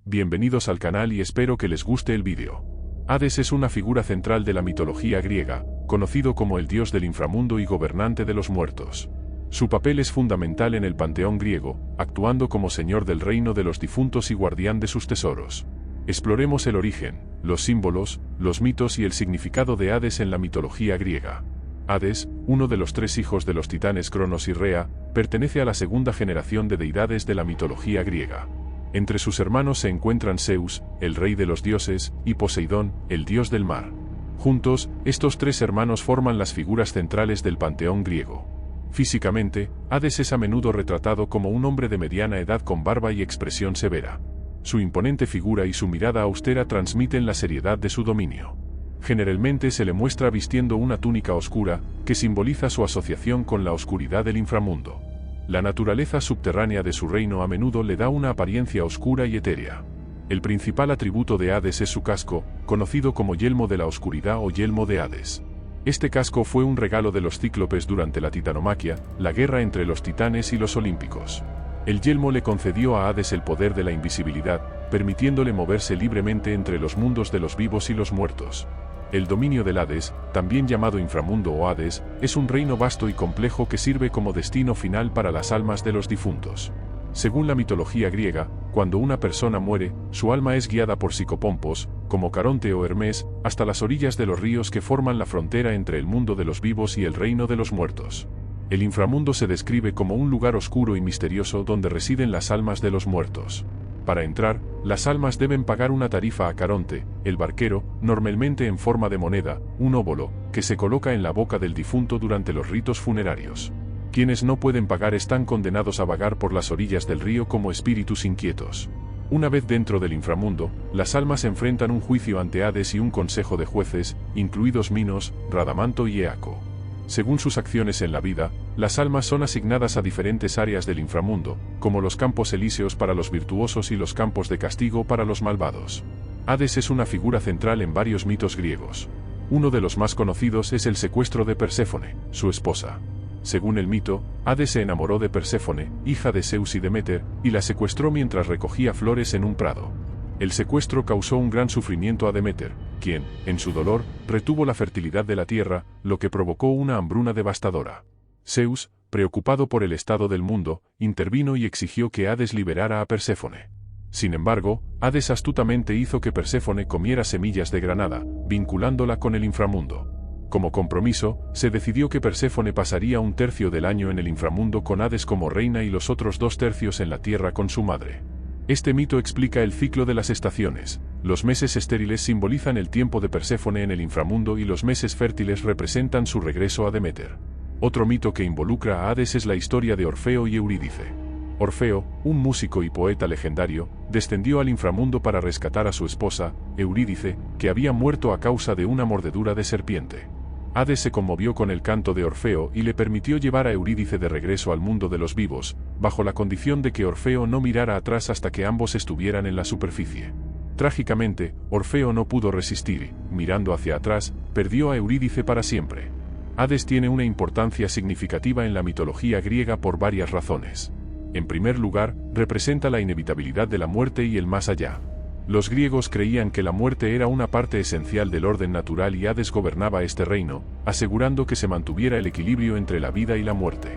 Bienvenidos al canal y espero que les guste el vídeo. Hades es una figura central de la mitología griega, conocido como el dios del inframundo y gobernante de los muertos. Su papel es fundamental en el panteón griego, actuando como señor del reino de los difuntos y guardián de sus tesoros. Exploremos el origen, los símbolos, los mitos y el significado de Hades en la mitología griega. Hades, uno de los tres hijos de los titanes Cronos y Rea, pertenece a la segunda generación de deidades de la mitología griega. Entre sus hermanos se encuentran Zeus, el rey de los dioses, y Poseidón, el dios del mar. Juntos, estos tres hermanos forman las figuras centrales del panteón griego. Físicamente, Hades es a menudo retratado como un hombre de mediana edad con barba y expresión severa. Su imponente figura y su mirada austera transmiten la seriedad de su dominio. Generalmente se le muestra vistiendo una túnica oscura, que simboliza su asociación con la oscuridad del inframundo. La naturaleza subterránea de su reino a menudo le da una apariencia oscura y etérea. El principal atributo de Hades es su casco, conocido como yelmo de la oscuridad o yelmo de Hades. Este casco fue un regalo de los cíclopes durante la titanomaquia, la guerra entre los titanes y los olímpicos. El yelmo le concedió a Hades el poder de la invisibilidad, permitiéndole moverse libremente entre los mundos de los vivos y los muertos. El dominio del Hades, también llamado inframundo o Hades, es un reino vasto y complejo que sirve como destino final para las almas de los difuntos. Según la mitología griega, cuando una persona muere, su alma es guiada por psicopompos, como Caronte o Hermes, hasta las orillas de los ríos que forman la frontera entre el mundo de los vivos y el reino de los muertos. El inframundo se describe como un lugar oscuro y misterioso donde residen las almas de los muertos. Para entrar, las almas deben pagar una tarifa a Caronte, el barquero, normalmente en forma de moneda, un óbolo, que se coloca en la boca del difunto durante los ritos funerarios. Quienes no pueden pagar están condenados a vagar por las orillas del río como espíritus inquietos. Una vez dentro del inframundo, las almas enfrentan un juicio ante Hades y un consejo de jueces, incluidos Minos, Radamanto y Eaco. Según sus acciones en la vida, las almas son asignadas a diferentes áreas del inframundo, como los campos elíseos para los virtuosos y los campos de castigo para los malvados. Hades es una figura central en varios mitos griegos. Uno de los más conocidos es el secuestro de Perséfone, su esposa. Según el mito, Hades se enamoró de Perséfone, hija de Zeus y Deméter, y la secuestró mientras recogía flores en un prado. El secuestro causó un gran sufrimiento a Deméter, quien, en su dolor, retuvo la fertilidad de la tierra, lo que provocó una hambruna devastadora. Zeus, preocupado por el estado del mundo, intervino y exigió que Hades liberara a Perséfone. Sin embargo, Hades astutamente hizo que Perséfone comiera semillas de granada, vinculándola con el inframundo. Como compromiso, se decidió que Perséfone pasaría un tercio del año en el inframundo con Hades como reina y los otros 2 tercios en la tierra con su madre. Este mito explica el ciclo de las estaciones. Los meses estériles simbolizan el tiempo de Perséfone en el inframundo y los meses fértiles representan su regreso a Deméter. Otro mito que involucra a Hades es la historia de Orfeo y Eurídice. Orfeo, un músico y poeta legendario, descendió al inframundo para rescatar a su esposa, Eurídice, que había muerto a causa de una mordedura de serpiente. Hades se conmovió con el canto de Orfeo y le permitió llevar a Eurídice de regreso al mundo de los vivos, bajo la condición de que Orfeo no mirara atrás hasta que ambos estuvieran en la superficie. Trágicamente, Orfeo no pudo resistir y, mirando hacia atrás, perdió a Eurídice para siempre. Hades tiene una importancia significativa en la mitología griega por varias razones. En primer lugar, representa la inevitabilidad de la muerte y el más allá. Los griegos creían que la muerte era una parte esencial del orden natural y Hades gobernaba este reino, asegurando que se mantuviera el equilibrio entre la vida y la muerte.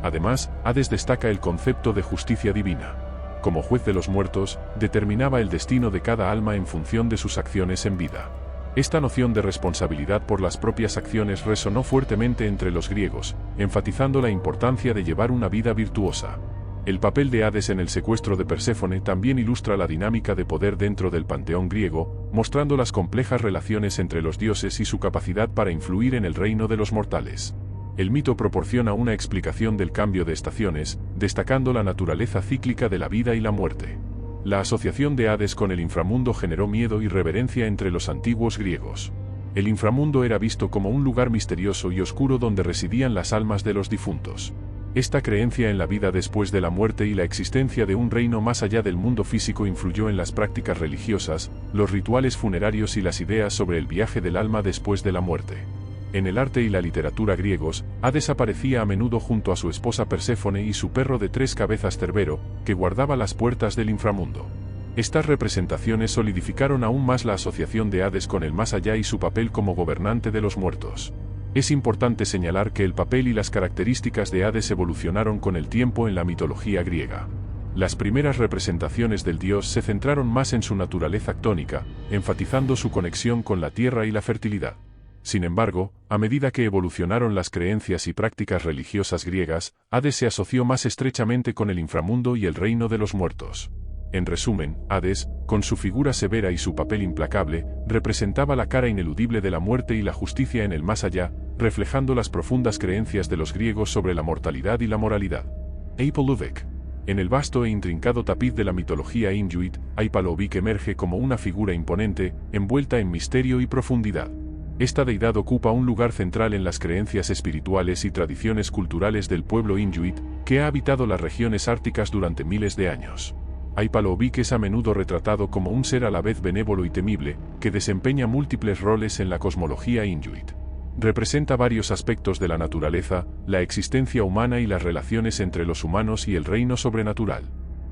Además, Hades destaca el concepto de justicia divina. Como juez de los muertos, determinaba el destino de cada alma en función de sus acciones en vida. Esta noción de responsabilidad por las propias acciones resonó fuertemente entre los griegos, enfatizando la importancia de llevar una vida virtuosa. El papel de Hades en el secuestro de Perséfone también ilustra la dinámica de poder dentro del panteón griego, mostrando las complejas relaciones entre los dioses y su capacidad para influir en el reino de los mortales. El mito proporciona una explicación del cambio de estaciones, destacando la naturaleza cíclica de la vida y la muerte. La asociación de Hades con el inframundo generó miedo y reverencia entre los antiguos griegos. El inframundo era visto como un lugar misterioso y oscuro donde residían las almas de los difuntos. Esta creencia en la vida después de la muerte y la existencia de un reino más allá del mundo físico influyó en las prácticas religiosas, los rituales funerarios y las ideas sobre el viaje del alma después de la muerte. En el arte y la literatura griegos, Hades aparecía a menudo junto a su esposa Perséfone y su perro de 3 cabezas Cerbero, que guardaba las puertas del inframundo. Estas representaciones solidificaron aún más la asociación de Hades con el más allá y su papel como gobernante de los muertos. Es importante señalar que el papel y las características de Hades evolucionaron con el tiempo en la mitología griega. Las primeras representaciones del dios se centraron más en su naturaleza ctónica, enfatizando su conexión con la tierra y la fertilidad. Sin embargo, a medida que evolucionaron las creencias y prácticas religiosas griegas, Hades se asoció más estrechamente con el inframundo y el reino de los muertos. En resumen, Hades, con su figura severa y su papel implacable, representaba la cara ineludible de la muerte y la justicia en el más allá, reflejando las profundas creencias de los griegos sobre la mortalidad y la moralidad. Aipalovik. En el vasto e intrincado tapiz de la mitología inuit, Aipalovik emerge como una figura imponente, envuelta en misterio y profundidad. Esta deidad ocupa un lugar central en las creencias espirituales y tradiciones culturales del pueblo inuit, que ha habitado las regiones árticas durante miles de años. Aipalovik es a menudo retratado como un ser a la vez benévolo y temible, que desempeña múltiples roles en la cosmología inuit. Representa varios aspectos de la naturaleza, la existencia humana y las relaciones entre los humanos y el reino sobrenatural.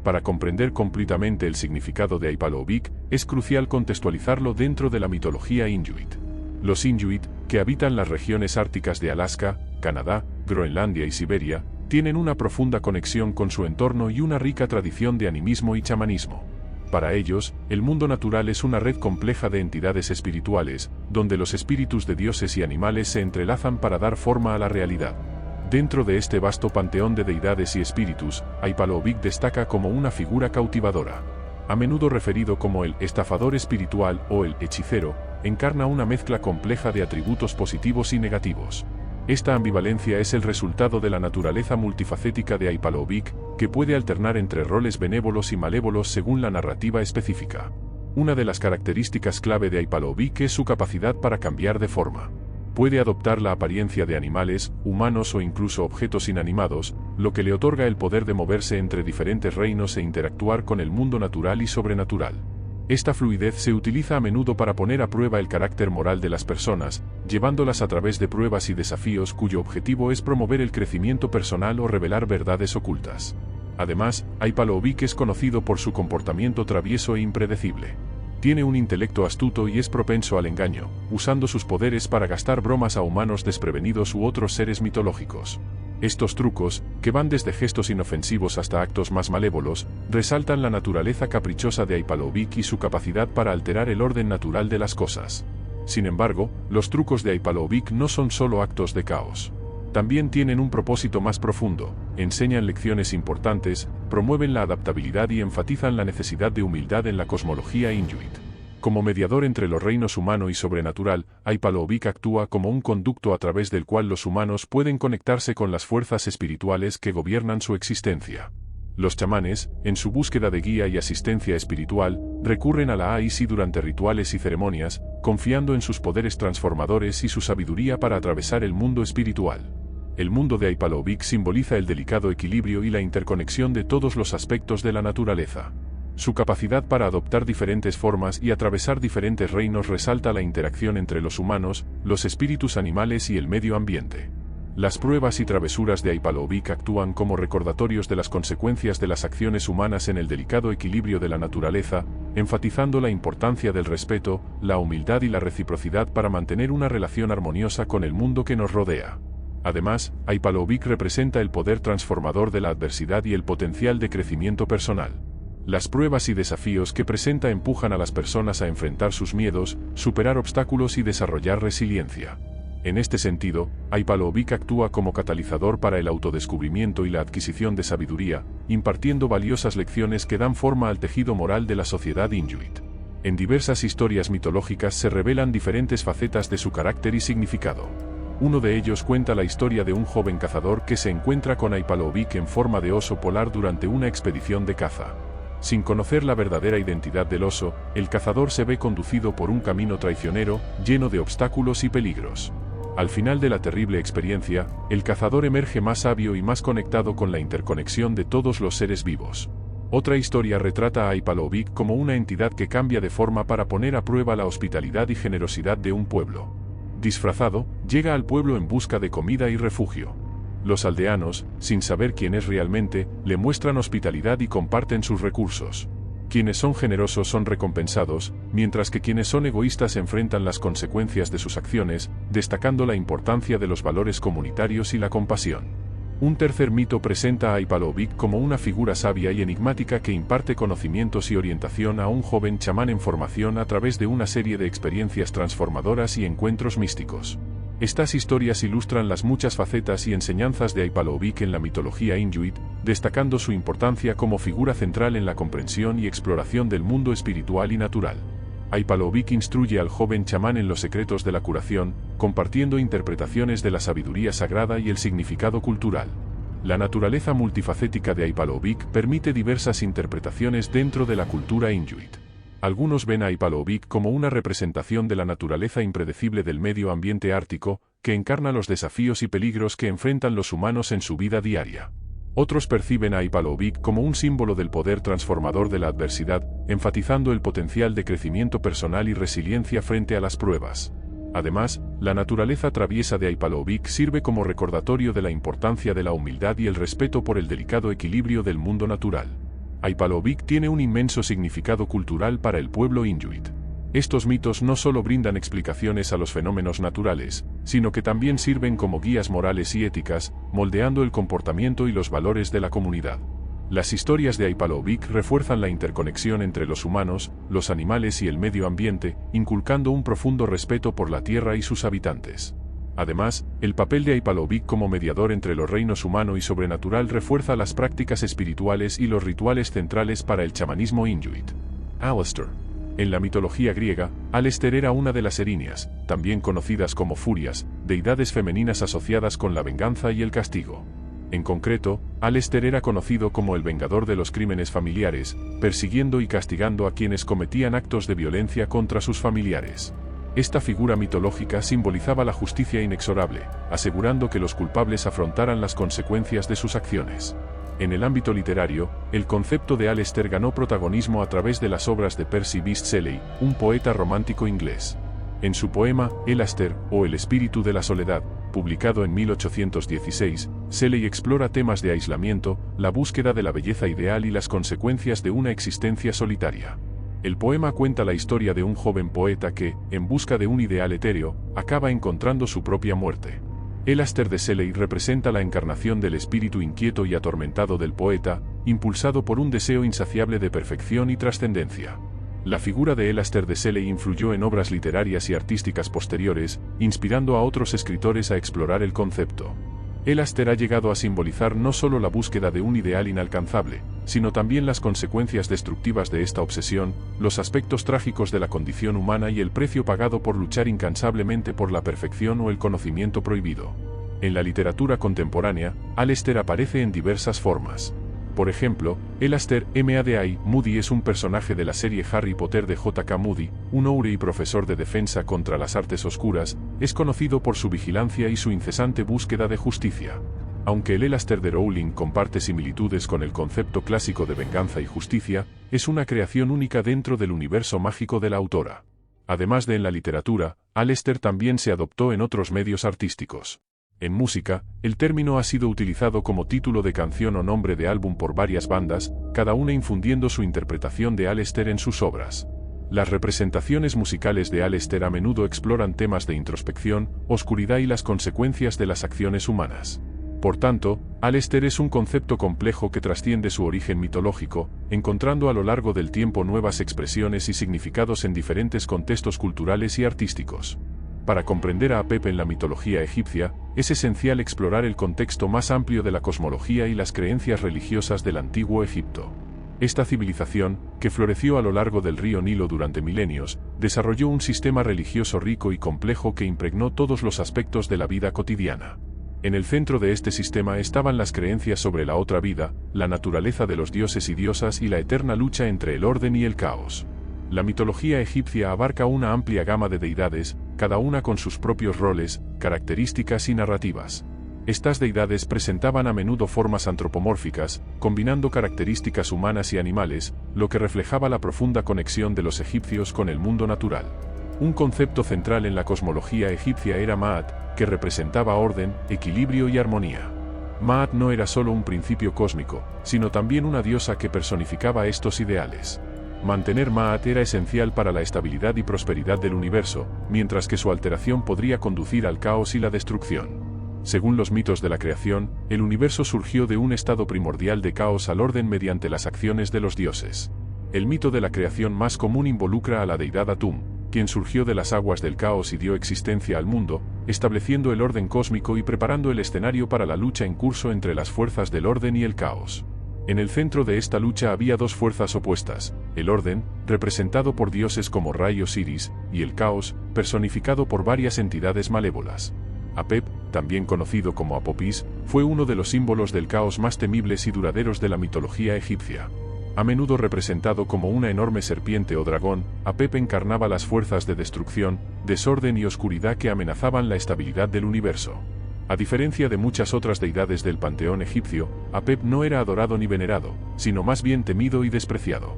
Para comprender completamente el significado de Aipalovik, es crucial contextualizarlo dentro de la mitología inuit. Los inuit, que habitan las regiones árticas de Alaska, Canadá, Groenlandia y Siberia, tienen una profunda conexión con su entorno y una rica tradición de animismo y chamanismo. Para ellos, el mundo natural es una red compleja de entidades espirituales, donde los espíritus de dioses y animales se entrelazan para dar forma a la realidad. Dentro de este vasto panteón de deidades y espíritus, Aipalovik destaca como una figura cautivadora. A menudo referido como el estafador espiritual o el hechicero, encarna una mezcla compleja de atributos positivos y negativos. Esta ambivalencia es el resultado de la naturaleza multifacética de Aipalovik, que puede alternar entre roles benévolos y malévolos según la narrativa específica. Una de las características clave de Aipalovik es su capacidad para cambiar de forma. Puede adoptar la apariencia de animales, humanos o incluso objetos inanimados, lo que le otorga el poder de moverse entre diferentes reinos e interactuar con el mundo natural y sobrenatural. Esta fluidez se utiliza a menudo para poner a prueba el carácter moral de las personas, llevándolas a través de pruebas y desafíos cuyo objetivo es promover el crecimiento personal o revelar verdades ocultas. Además, Aipalovik es conocido por su comportamiento travieso e impredecible. Tiene un intelecto astuto y es propenso al engaño, usando sus poderes para gastar bromas a humanos desprevenidos u otros seres mitológicos. Estos trucos, que van desde gestos inofensivos hasta actos más malévolos, resaltan la naturaleza caprichosa de Aipalovik y su capacidad para alterar el orden natural de las cosas. Sin embargo, los trucos de Aipalovik no son solo actos de caos. También tienen un propósito más profundo, enseñan lecciones importantes, promueven la adaptabilidad y enfatizan la necesidad de humildad en la cosmología inuit. Como mediador entre los reinos humano y sobrenatural, Aipalovik actúa como un conducto a través del cual los humanos pueden conectarse con las fuerzas espirituales que gobiernan su existencia. Los chamanes, en su búsqueda de guía y asistencia espiritual, recurren a la Aisi durante rituales y ceremonias, confiando en sus poderes transformadores y su sabiduría para atravesar el mundo espiritual. El mundo de Aipalovik simboliza el delicado equilibrio y la interconexión de todos los aspectos de la naturaleza. Su capacidad para adoptar diferentes formas y atravesar diferentes reinos resalta la interacción entre los humanos, los espíritus animales y el medio ambiente. Las pruebas y travesuras de Aipalovik actúan como recordatorios de las consecuencias de las acciones humanas en el delicado equilibrio de la naturaleza, enfatizando la importancia del respeto, la humildad y la reciprocidad para mantener una relación armoniosa con el mundo que nos rodea. Además, Aipalovik representa el poder transformador de la adversidad y el potencial de crecimiento personal. Las pruebas y desafíos que presenta empujan a las personas a enfrentar sus miedos, superar obstáculos y desarrollar resiliencia. En este sentido, Aipalovik actúa como catalizador para el autodescubrimiento y la adquisición de sabiduría, impartiendo valiosas lecciones que dan forma al tejido moral de la sociedad inuit. En diversas historias mitológicas se revelan diferentes facetas de su carácter y significado. Uno de ellos cuenta la historia de un joven cazador que se encuentra con Aipalovik en forma de oso polar durante una expedición de caza. Sin conocer la verdadera identidad del oso, el cazador se ve conducido por un camino traicionero, lleno de obstáculos y peligros. Al final de la terrible experiencia, el cazador emerge más sabio y más conectado con la interconexión de todos los seres vivos. Otra historia retrata a Aipalovik como una entidad que cambia de forma para poner a prueba la hospitalidad y generosidad de un pueblo. Disfrazado, llega al pueblo en busca de comida y refugio. Los aldeanos, sin saber quién es realmente, le muestran hospitalidad y comparten sus recursos. Quienes son generosos son recompensados, mientras que quienes son egoístas enfrentan las consecuencias de sus acciones, destacando la importancia de los valores comunitarios y la compasión. Un tercer mito presenta a Aipalovik como una figura sabia y enigmática que imparte conocimientos y orientación a un joven chamán en formación a través de una serie de experiencias transformadoras y encuentros místicos. Estas historias ilustran las muchas facetas y enseñanzas de Aipalovik en la mitología inuit, destacando su importancia como figura central en la comprensión y exploración del mundo espiritual y natural. Aipalovik instruye al joven chamán en los secretos de la curación, compartiendo interpretaciones de la sabiduría sagrada y el significado cultural. La naturaleza multifacética de Aipalovik permite diversas interpretaciones dentro de la cultura inuit. Algunos ven a Aipalovik como una representación de la naturaleza impredecible del medio ambiente ártico, que encarna los desafíos y peligros que enfrentan los humanos en su vida diaria. Otros perciben a Aipalovik como un símbolo del poder transformador de la adversidad, enfatizando el potencial de crecimiento personal y resiliencia frente a las pruebas. Además, la naturaleza traviesa de Aipalovik sirve como recordatorio de la importancia de la humildad y el respeto por el delicado equilibrio del mundo natural. Aipalovik tiene un inmenso significado cultural para el pueblo inuit. Estos mitos no solo brindan explicaciones a los fenómenos naturales, sino que también sirven como guías morales y éticas, moldeando el comportamiento y los valores de la comunidad. Las historias de Aipalovik refuerzan la interconexión entre los humanos, los animales y el medio ambiente, inculcando un profundo respeto por la tierra y sus habitantes. Además, el papel de Aipalovik como mediador entre los reinos humano y sobrenatural refuerza las prácticas espirituales y los rituales centrales para el chamanismo inuit. Aleister. En la mitología griega, Aleister era una de las Erinias, también conocidas como Furias, deidades femeninas asociadas con la venganza y el castigo. En concreto, Aleister era conocido como el vengador de los crímenes familiares, persiguiendo y castigando a quienes cometían actos de violencia contra sus familiares. Esta figura mitológica simbolizaba la justicia inexorable, asegurando que los culpables afrontaran las consecuencias de sus acciones. En el ámbito literario, el concepto de Aleister ganó protagonismo a través de las obras de Percy Bysshe Shelley, un poeta romántico inglés. En su poema, Aleister, o El espíritu de la soledad, publicado en 1816, Shelley explora temas de aislamiento, la búsqueda de la belleza ideal y las consecuencias de una existencia solitaria. El poema cuenta la historia de un joven poeta que, en busca de un ideal etéreo, acaba encontrando su propia muerte. Aleister de Shelley representa la encarnación del espíritu inquieto y atormentado del poeta, impulsado por un deseo insaciable de perfección y trascendencia. La figura de Aleister de Shelley influyó en obras literarias y artísticas posteriores, inspirando a otros escritores a explorar el concepto. Aleister ha llegado a simbolizar no solo la búsqueda de un ideal inalcanzable, sino también las consecuencias destructivas de esta obsesión, los aspectos trágicos de la condición humana y el precio pagado por luchar incansablemente por la perfección o el conocimiento prohibido. En la literatura contemporánea, Aleister aparece en diversas formas. Por ejemplo, Aleister Mad Moody es un personaje de la serie Harry Potter de J.K. Moody, un oure y profesor de defensa contra las artes oscuras, es conocido por su vigilancia y su incesante búsqueda de justicia. Aunque el Aleister de Rowling comparte similitudes con el concepto clásico de venganza y justicia, es una creación única dentro del universo mágico de la autora. Además de en la literatura, Aleister también se adoptó en otros medios artísticos. En música, el término ha sido utilizado como título de canción o nombre de álbum por varias bandas, cada una infundiendo su interpretación de Aleister en sus obras. Las representaciones musicales de Aleister a menudo exploran temas de introspección, oscuridad y las consecuencias de las acciones humanas. Por tanto, Aleister es un concepto complejo que trasciende su origen mitológico, encontrando a lo largo del tiempo nuevas expresiones y significados en diferentes contextos culturales y artísticos. Para comprender a Apep en la mitología egipcia, es esencial explorar el contexto más amplio de la cosmología y las creencias religiosas del antiguo Egipto. Esta civilización, que floreció a lo largo del río Nilo durante milenios, desarrolló un sistema religioso rico y complejo que impregnó todos los aspectos de la vida cotidiana. En el centro de este sistema estaban las creencias sobre la otra vida, la naturaleza de los dioses y diosas y la eterna lucha entre el orden y el caos. La mitología egipcia abarca una amplia gama de deidades, cada una con sus propios roles, características y narrativas. Estas deidades presentaban a menudo formas antropomórficas, combinando características humanas y animales, lo que reflejaba la profunda conexión de los egipcios con el mundo natural. Un concepto central en la cosmología egipcia era Maat, que representaba orden, equilibrio y armonía. Maat no era solo un principio cósmico, sino también una diosa que personificaba estos ideales. Mantener Ma'at era esencial para la estabilidad y prosperidad del universo, mientras que su alteración podría conducir al caos y la destrucción. Según los mitos de la creación, el universo surgió de un estado primordial de caos al orden mediante las acciones de los dioses. El mito de la creación más común involucra a la deidad Atum, quien surgió de las aguas del caos y dio existencia al mundo, estableciendo el orden cósmico y preparando el escenario para la lucha en curso entre las fuerzas del orden y el caos. En el centro de esta lucha había dos fuerzas opuestas: el orden, representado por dioses como Ra y Osiris, y el caos, personificado por varias entidades malévolas. Apep, también conocido como Apopis, fue uno de los símbolos del caos más temibles y duraderos de la mitología egipcia. A menudo representado como una enorme serpiente o dragón, Apep encarnaba las fuerzas de destrucción, desorden y oscuridad que amenazaban la estabilidad del universo. A diferencia de muchas otras deidades del panteón egipcio, Apep no era adorado ni venerado, sino más bien temido y despreciado.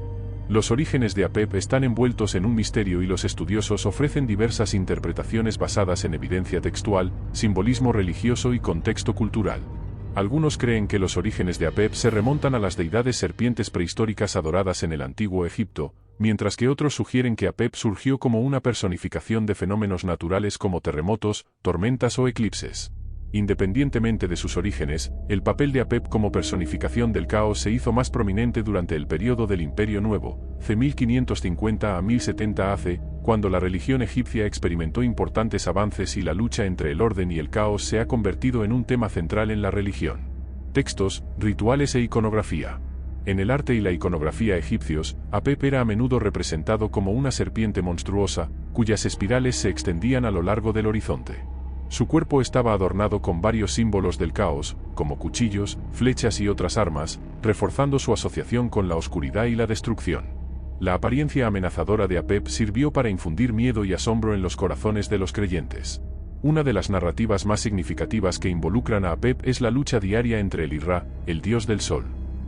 Los orígenes de Apep están envueltos en un misterio y los estudiosos ofrecen diversas interpretaciones basadas en evidencia textual, simbolismo religioso y contexto cultural. Algunos creen que los orígenes de Apep se remontan a las deidades serpientes prehistóricas adoradas en el antiguo Egipto, mientras que otros sugieren que Apep surgió como una personificación de fenómenos naturales como terremotos, tormentas o eclipses. Independientemente de sus orígenes, el papel de Apep como personificación del caos se hizo más prominente durante el período del Imperio Nuevo, c. 1550 a 1070 AC, cuando la religión egipcia experimentó importantes avances y la lucha entre el orden y el caos se ha convertido en un tema central en la religión. Textos, rituales e iconografía. En el arte y la iconografía egipcios, Apep era a menudo representado como una serpiente monstruosa, cuyas espirales se extendían a lo largo del horizonte. Su cuerpo estaba adornado con varios símbolos del caos, como cuchillos, flechas y otras armas, reforzando su asociación con la oscuridad y la destrucción. La apariencia amenazadora de Apep sirvió para infundir miedo y asombro en los corazones de los creyentes. Una de las narrativas más significativas que involucran a Apep es la lucha diaria entre él y Ra, el dios del sol.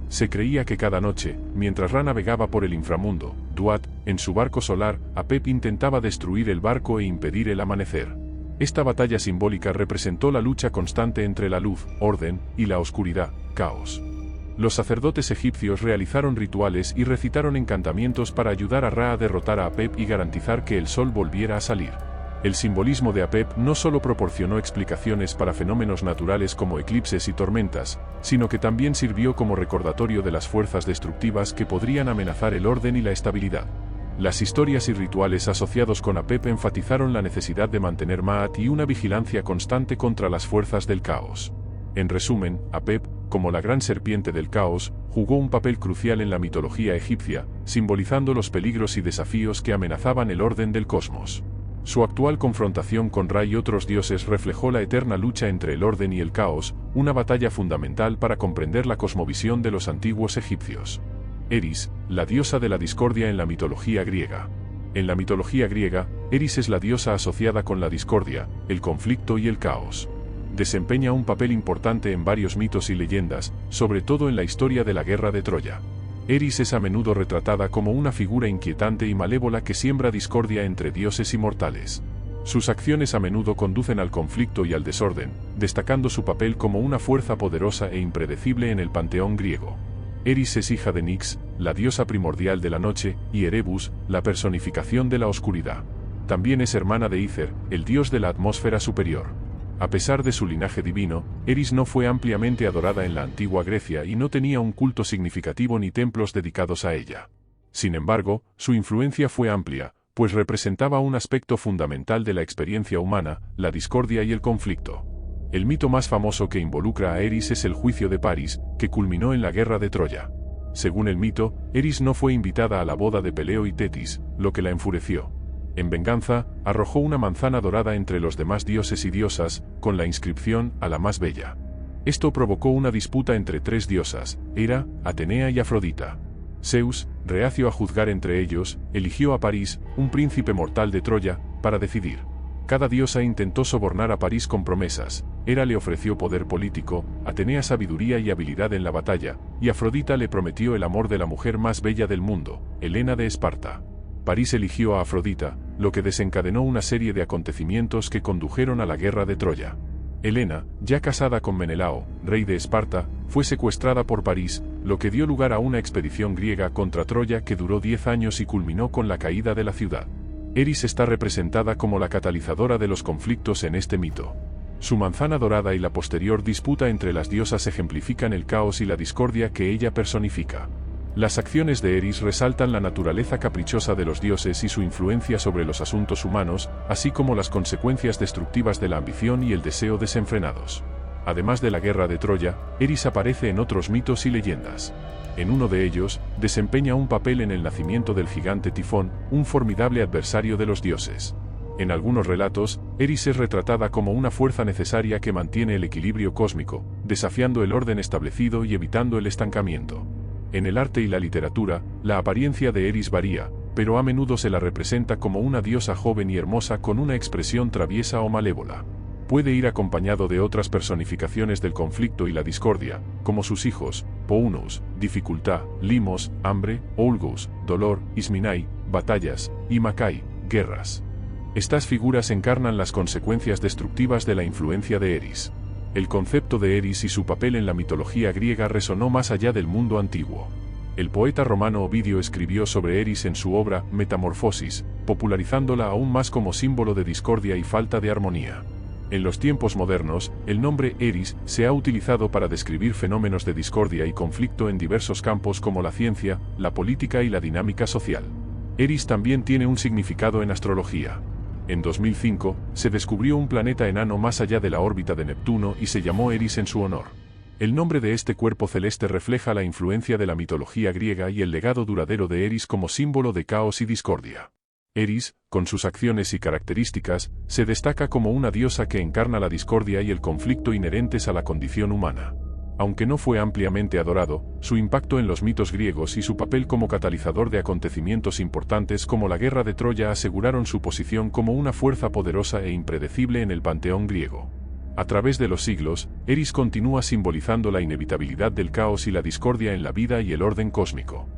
Se creía que cada noche, mientras Ra navegaba por el inframundo, Duat, en su barco solar, Apep intentaba destruir el barco e impedir el amanecer. Esta batalla simbólica representó la lucha constante entre la luz, orden, y la oscuridad, caos. Los sacerdotes egipcios realizaron rituales y recitaron encantamientos para ayudar a Ra a derrotar a Apep y garantizar que el sol volviera a salir. El simbolismo de Apep no solo proporcionó explicaciones para fenómenos naturales como eclipses y tormentas, sino que también sirvió como recordatorio de las fuerzas destructivas que podrían amenazar el orden y la estabilidad. Las historias y rituales asociados con Apep enfatizaron la necesidad de mantener Ma'at y una vigilancia constante contra las fuerzas del caos. En resumen, Apep, como la gran serpiente del caos, jugó un papel crucial en la mitología egipcia, simbolizando los peligros y desafíos que amenazaban el orden del cosmos. Su actual confrontación con Ra y otros dioses reflejó la eterna lucha entre el orden y el caos, una batalla fundamental para comprender la cosmovisión de los antiguos egipcios. Eris, la diosa de la discordia en la mitología griega. En la mitología griega, Eris es la diosa asociada con la discordia, el conflicto y el caos. Desempeña un papel importante en varios mitos y leyendas, sobre todo en la historia de la guerra de Troya. Eris es a menudo retratada como una figura inquietante y malévola que siembra discordia entre dioses y mortales. Sus acciones a menudo conducen al conflicto y al desorden, destacando su papel como una fuerza poderosa e impredecible en el panteón griego. Eris es hija de Nix, la diosa primordial de la noche, y Erebus, la personificación de la oscuridad. También es hermana de Ícer, el dios de la atmósfera superior. A pesar de su linaje divino, Eris no fue ampliamente adorada en la antigua Grecia y no tenía un culto significativo ni templos dedicados a ella. Sin embargo, su influencia fue amplia, pues representaba un aspecto fundamental de la experiencia humana, la discordia y el conflicto. El mito más famoso que involucra a Eris es el juicio de París, que culminó en la guerra de Troya. Según el mito, Eris no fue invitada a la boda de Peleo y Tetis, lo que la enfureció. En venganza, arrojó una manzana dorada entre los demás dioses y diosas, con la inscripción "a la más bella". Esto provocó una disputa entre tres diosas, Hera, Atenea y Afrodita. Zeus, reacio a juzgar entre ellos, eligió a París, un príncipe mortal de Troya, para decidir. Cada diosa intentó sobornar a París con promesas. Hera le ofreció poder político, Atenea sabiduría y habilidad en la batalla, y Afrodita le prometió el amor de la mujer más bella del mundo, Helena de Esparta. París eligió a Afrodita, lo que desencadenó una serie de acontecimientos que condujeron a la guerra de Troya. Helena, ya casada con Menelao, rey de Esparta, fue secuestrada por París, lo que dio lugar a una expedición griega contra Troya que duró 10 años y culminó con la caída de la ciudad. Eris está representada como la catalizadora de los conflictos en este mito. Su manzana dorada y la posterior disputa entre las diosas ejemplifican el caos y la discordia que ella personifica. Las acciones de Eris resaltan la naturaleza caprichosa de los dioses y su influencia sobre los asuntos humanos, así como las consecuencias destructivas de la ambición y el deseo desenfrenados. Además de la guerra de Troya, Eris aparece en otros mitos y leyendas. En uno de ellos, desempeña un papel en el nacimiento del gigante Tifón, un formidable adversario de los dioses. En algunos relatos, Eris es retratada como una fuerza necesaria que mantiene el equilibrio cósmico, desafiando el orden establecido y evitando el estancamiento. En el arte y la literatura, la apariencia de Eris varía, pero a menudo se la representa como una diosa joven y hermosa con una expresión traviesa o malévola. Puede ir acompañado de otras personificaciones del conflicto y la discordia, como sus hijos, Pounos, dificultad, Limos, hambre, Olgos, dolor, Isminai, batallas, y Macai, guerras. Estas figuras encarnan las consecuencias destructivas de la influencia de Eris. El concepto de Eris y su papel en la mitología griega resonó más allá del mundo antiguo. El poeta romano Ovidio escribió sobre Eris en su obra Metamorfosis, popularizándola aún más como símbolo de discordia y falta de armonía. En los tiempos modernos, el nombre Eris se ha utilizado para describir fenómenos de discordia y conflicto en diversos campos como la ciencia, la política y la dinámica social. Eris también tiene un significado en astrología. En 2005, se descubrió un planeta enano más allá de la órbita de Neptuno y se llamó Eris en su honor. El nombre de este cuerpo celeste refleja la influencia de la mitología griega y el legado duradero de Eris como símbolo de caos y discordia. Eris, con sus acciones y características, se destaca como una diosa que encarna la discordia y el conflicto inherentes a la condición humana. Aunque no fue ampliamente adorado, su impacto en los mitos griegos y su papel como catalizador de acontecimientos importantes como la guerra de Troya aseguraron su posición como una fuerza poderosa e impredecible en el panteón griego. A través de los siglos, Eris continúa simbolizando la inevitabilidad del caos y la discordia en la vida y el orden cósmico.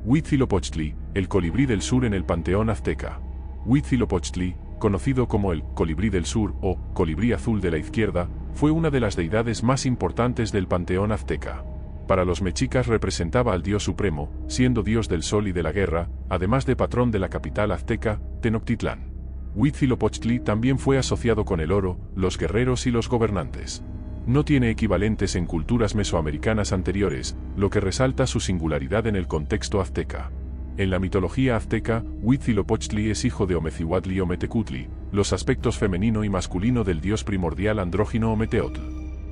Huitzilopochtli, el colibrí del sur en el panteón azteca. Huitzilopochtli, conocido como el colibrí del sur o colibrí azul de la izquierda, fue una de las deidades más importantes del panteón azteca. Para los mexicas representaba al dios supremo, siendo dios del sol y de la guerra, además de patrón de la capital azteca, Tenochtitlán. Huitzilopochtli también fue asociado con el oro, los guerreros y los gobernantes. No tiene equivalentes en culturas mesoamericanas anteriores, lo que resalta su singularidad en el contexto azteca. En la mitología azteca, Huitzilopochtli es hijo de Omecihuatli o Metecutli, los aspectos femenino y masculino del dios primordial andrógino Ometeotl.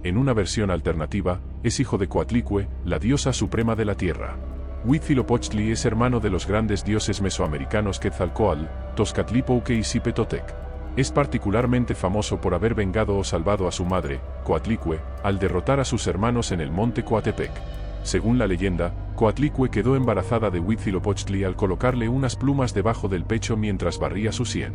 En una versión alternativa, es hijo de Coatlicue, la diosa suprema de la tierra. Huitzilopochtli es hermano de los grandes dioses mesoamericanos Quetzalcóatl, Tozcatlipoque y Xipetotec. Es particularmente famoso por haber vengado o salvado a su madre, Coatlicue, al derrotar a sus hermanos en el monte Coatepec. Según la leyenda, Coatlicue quedó embarazada de Huitzilopochtli al colocarle unas plumas debajo del pecho mientras barría su sien.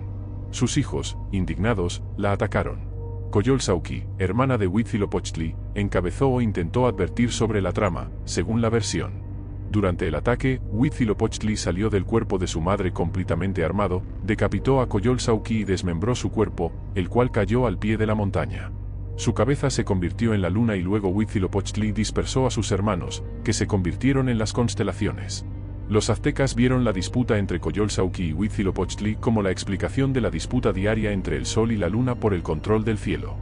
Sus hijos, indignados, la atacaron. Coyolxauhqui, hermana de Huitzilopochtli, encabezó o intentó advertir sobre la trama, según la versión. Durante el ataque, Huitzilopochtli salió del cuerpo de su madre completamente armado, decapitó a Coyolxauhqui y desmembró su cuerpo, el cual cayó al pie de la montaña. Su cabeza se convirtió en la luna y luego Huitzilopochtli dispersó a sus hermanos, que se convirtieron en las constelaciones. Los aztecas vieron la disputa entre Coyolxauhqui y Huitzilopochtli como la explicación de la disputa diaria entre el sol y la luna por el control del cielo.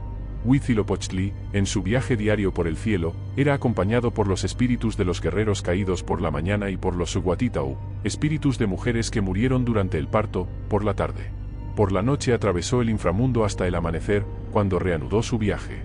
Huitzilopochtli, en su viaje diario por el cielo, era acompañado por los espíritus de los guerreros caídos por la mañana y por los Suguatitau, espíritus de mujeres que murieron durante el parto, por la tarde. Por la noche atravesó el inframundo hasta el amanecer, cuando reanudó su viaje.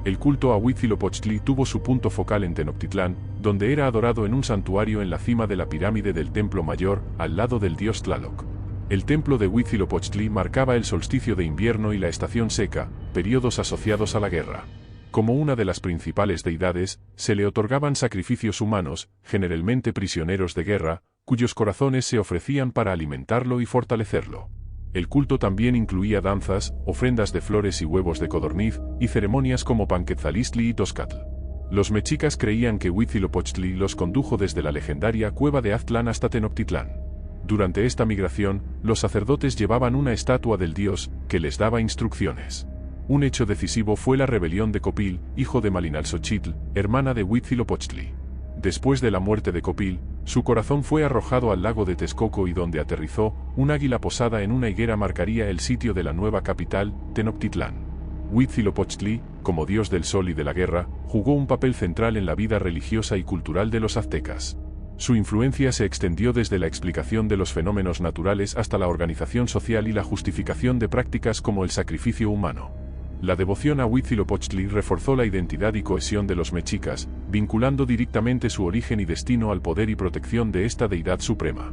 El culto a Huitzilopochtli tuvo su punto focal en Tenochtitlán, donde era adorado en un santuario en la cima de la pirámide del Templo Mayor, al lado del dios Tlaloc. El templo de Huitzilopochtli marcaba el solsticio de invierno y la estación seca, periodos asociados a la guerra. Como una de las principales deidades, se le otorgaban sacrificios humanos, generalmente prisioneros de guerra, cuyos corazones se ofrecían para alimentarlo y fortalecerlo. El culto también incluía danzas, ofrendas de flores y huevos de codorniz, y ceremonias como Panquetzalistli y Tozcatl. Los mexicas creían que Huitzilopochtli los condujo desde la legendaria cueva de Aztlán hasta Tenochtitlán. Durante esta migración, los sacerdotes llevaban una estatua del dios, que les daba instrucciones. Un hecho decisivo fue la rebelión de Copil, hijo de Malinalxochitl, hermana de Huitzilopochtli. Después de la muerte de Copil, su corazón fue arrojado al lago de Texcoco y donde aterrizó, un águila posada en una higuera marcaría el sitio de la nueva capital, Tenochtitlán. Huitzilopochtli, como dios del sol y de la guerra, jugó un papel central en la vida religiosa y cultural de los aztecas. Su influencia se extendió desde la explicación de los fenómenos naturales hasta la organización social y la justificación de prácticas como el sacrificio humano. La devoción a Huitzilopochtli reforzó la identidad y cohesión de los mexicas, vinculando directamente su origen y destino al poder y protección de esta deidad suprema.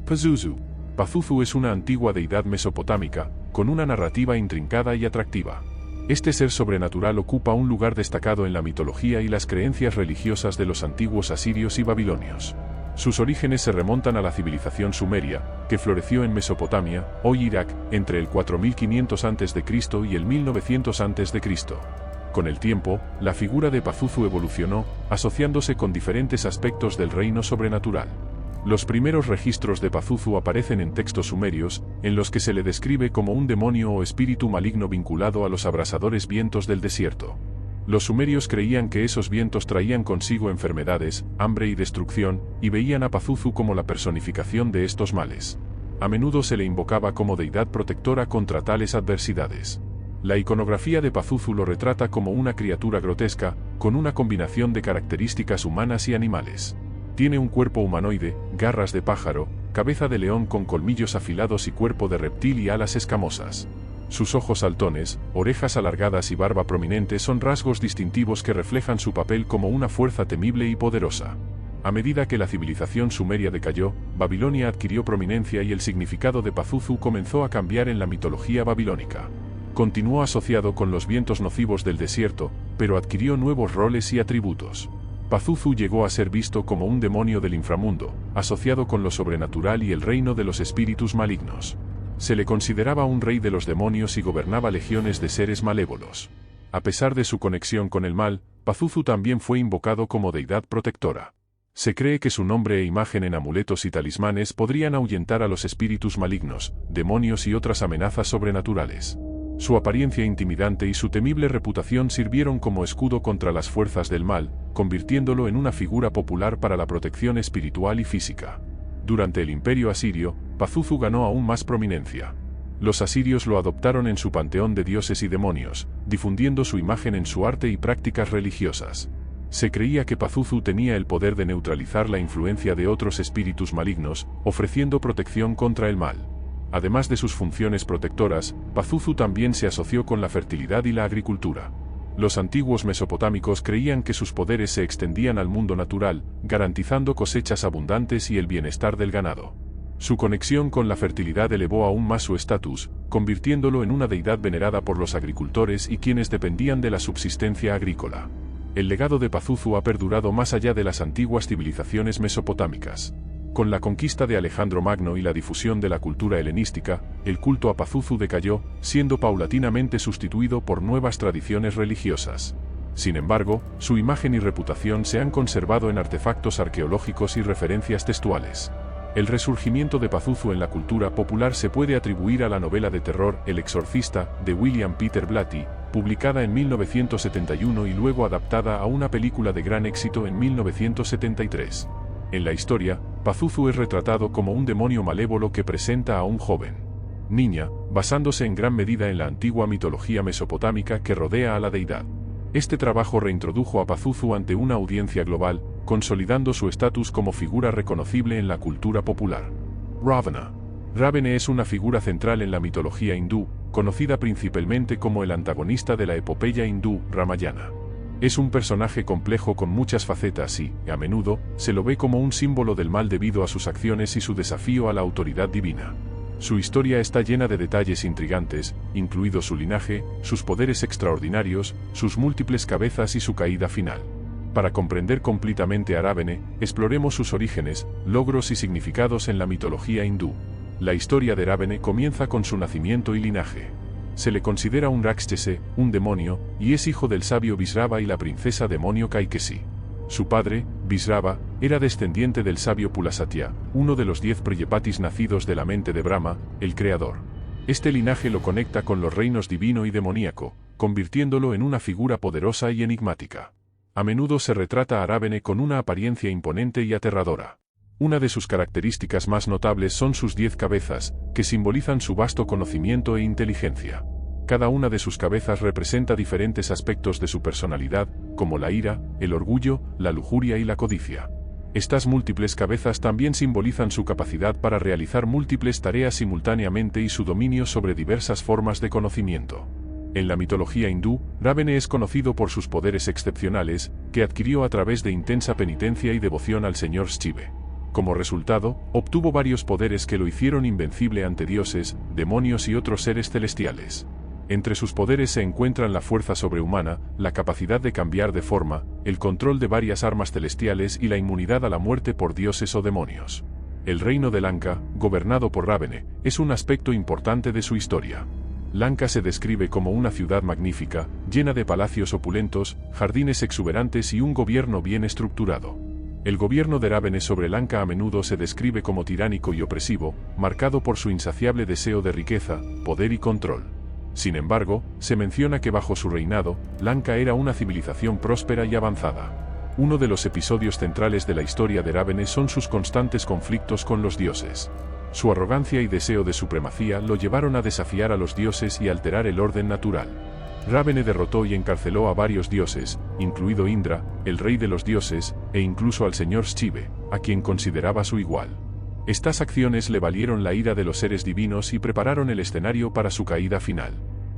Pazuzu. Pazuzu es una antigua deidad mesopotámica, con una narrativa intrincada y atractiva. Este ser sobrenatural ocupa un lugar destacado en la mitología y las creencias religiosas de los antiguos asirios y babilonios. Sus orígenes se remontan a la civilización sumeria, que floreció en Mesopotamia, hoy Irak, entre el 4500 a.C. y el 1900 a.C. Con el tiempo, la figura de Pazuzu evolucionó, asociándose con diferentes aspectos del reino sobrenatural. Los primeros registros de Pazuzu aparecen en textos sumerios, en los que se le describe como un demonio o espíritu maligno vinculado a los abrasadores vientos del desierto. Los sumerios creían que esos vientos traían consigo enfermedades, hambre y destrucción, y veían a Pazuzu como la personificación de estos males. A menudo se le invocaba como deidad protectora contra tales adversidades. La iconografía de Pazuzu lo retrata como una criatura grotesca, con una combinación de características humanas y animales. Tiene un cuerpo humanoide, garras de pájaro, cabeza de león con colmillos afilados y cuerpo de reptil y alas escamosas. Sus ojos saltones, orejas alargadas y barba prominente son rasgos distintivos que reflejan su papel como una fuerza temible y poderosa. A medida que la civilización sumeria decayó, Babilonia adquirió prominencia y el significado de Pazuzu comenzó a cambiar en la mitología babilónica. Continuó asociado con los vientos nocivos del desierto, pero adquirió nuevos roles y atributos. Pazuzu llegó a ser visto como un demonio del inframundo, asociado con lo sobrenatural y el reino de los espíritus malignos. Se le consideraba un rey de los demonios y gobernaba legiones de seres malévolos. A pesar de su conexión con el mal, Pazuzu también fue invocado como deidad protectora. Se cree que su nombre e imagen en amuletos y talismanes podrían ahuyentar a los espíritus malignos, demonios y otras amenazas sobrenaturales. Su apariencia intimidante y su temible reputación sirvieron como escudo contra las fuerzas del mal, convirtiéndolo en una figura popular para la protección espiritual y física. Durante el Imperio Asirio, Pazuzu ganó aún más prominencia. Los asirios lo adoptaron en su panteón de dioses y demonios, difundiendo su imagen en su arte y prácticas religiosas. Se creía que Pazuzu tenía el poder de neutralizar la influencia de otros espíritus malignos, ofreciendo protección contra el mal. Además de sus funciones protectoras, Pazuzu también se asoció con la fertilidad y la agricultura. Los antiguos mesopotámicos creían que sus poderes se extendían al mundo natural, garantizando cosechas abundantes y el bienestar del ganado. Su conexión con la fertilidad elevó aún más su estatus, convirtiéndolo en una deidad venerada por los agricultores y quienes dependían de la subsistencia agrícola. El legado de Pazuzu ha perdurado más allá de las antiguas civilizaciones mesopotámicas. Con la conquista de Alejandro Magno y la difusión de la cultura helenística, el culto a Pazuzu decayó, siendo paulatinamente sustituido por nuevas tradiciones religiosas. Sin embargo, su imagen y reputación se han conservado en artefactos arqueológicos y referencias textuales. El resurgimiento de Pazuzu en la cultura popular se puede atribuir a la novela de terror El Exorcista, de William Peter Blatty, publicada en 1971 y luego adaptada a una película de gran éxito en 1973. En la historia, Pazuzu es retratado como un demonio malévolo que presenta a un joven niña, basándose en gran medida en la antigua mitología mesopotámica que rodea a la deidad. Este trabajo reintrodujo a Pazuzu ante una audiencia global, consolidando su estatus como figura reconocible en la cultura popular. Ravana. Ravana es una figura central en la mitología hindú, conocida principalmente como el antagonista de la epopeya hindú Ramayana. Es un personaje complejo con muchas facetas y, a menudo, se lo ve como un símbolo del mal debido a sus acciones y su desafío a la autoridad divina. Su historia está llena de detalles intrigantes, incluido su linaje, sus poderes extraordinarios, sus múltiples cabezas y su caída final. Para comprender completamente a Ravana, exploremos sus orígenes, logros y significados en la mitología hindú. La historia de Ravana comienza con su nacimiento y linaje. Se le considera un Rakshasa, un demonio, y es hijo del sabio Visrava y la princesa demonio Kaikesi. Su padre, Visrava, era descendiente del sabio Pulasatya, uno de los 10 Prajapatis nacidos de la mente de Brahma, el creador. Este linaje lo conecta con los reinos divino y demoníaco, convirtiéndolo en una figura poderosa y enigmática. A menudo se retrata a Ravene con una apariencia imponente y aterradora. Una de sus características más notables son sus 10 cabezas, que simbolizan su vasto conocimiento e inteligencia. Cada una de sus cabezas representa diferentes aspectos de su personalidad, como la ira, el orgullo, la lujuria y la codicia. Estas múltiples cabezas también simbolizan su capacidad para realizar múltiples tareas simultáneamente y su dominio sobre diversas formas de conocimiento. En la mitología hindú, Ravene es conocido por sus poderes excepcionales, que adquirió a través de intensa penitencia y devoción al señor Shiva. Como resultado, obtuvo varios poderes que lo hicieron invencible ante dioses, demonios y otros seres celestiales. Entre sus poderes se encuentran la fuerza sobrehumana, la capacidad de cambiar de forma, el control de varias armas celestiales y la inmunidad a la muerte por dioses o demonios. El reino de Lanka, gobernado por Ravene, es un aspecto importante de su historia. Lanka se describe como una ciudad magnífica, llena de palacios opulentos, jardines exuberantes y un gobierno bien estructurado. El gobierno de Ravene sobre Lanka a menudo se describe como tiránico y opresivo, marcado por su insaciable deseo de riqueza, poder y control. Sin embargo, se menciona que bajo su reinado, Lanka era una civilización próspera y avanzada. Uno de los episodios centrales de la historia de Ravene son sus constantes conflictos con los dioses. Su arrogancia y deseo de supremacía lo llevaron a desafiar a los dioses y alterar el orden natural. Ravene derrotó y encarceló a varios dioses, incluido Indra, el rey de los dioses, e incluso al señor Shiva, a quien consideraba su igual. Estas acciones le valieron la ira de los seres divinos y prepararon el escenario para su caída final.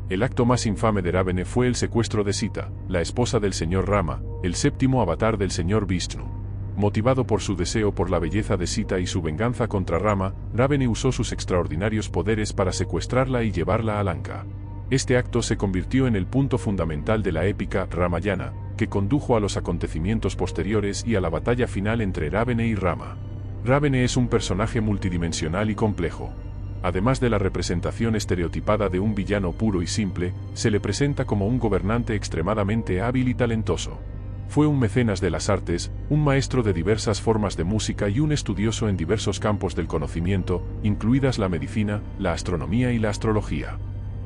El acto más infame de Ravene fue el secuestro de Sita, la esposa del señor Rama, el séptimo avatar del señor Vishnu. Motivado por su deseo por la belleza de Sita y su venganza contra Rama, Ravene usó sus extraordinarios poderes para secuestrarla y llevarla a Lanka. Este acto se convirtió en el punto fundamental de la épica Ramayana, que condujo a los acontecimientos posteriores y a la batalla final entre Ravene y Rama. Ravene es un personaje multidimensional y complejo. Además de la representación estereotipada de un villano puro y simple, se le presenta como un gobernante extremadamente hábil y talentoso. Fue un mecenas de las artes, un maestro de diversas formas de música y un estudioso en diversos campos del conocimiento, incluidas la medicina, la astronomía y la astrología.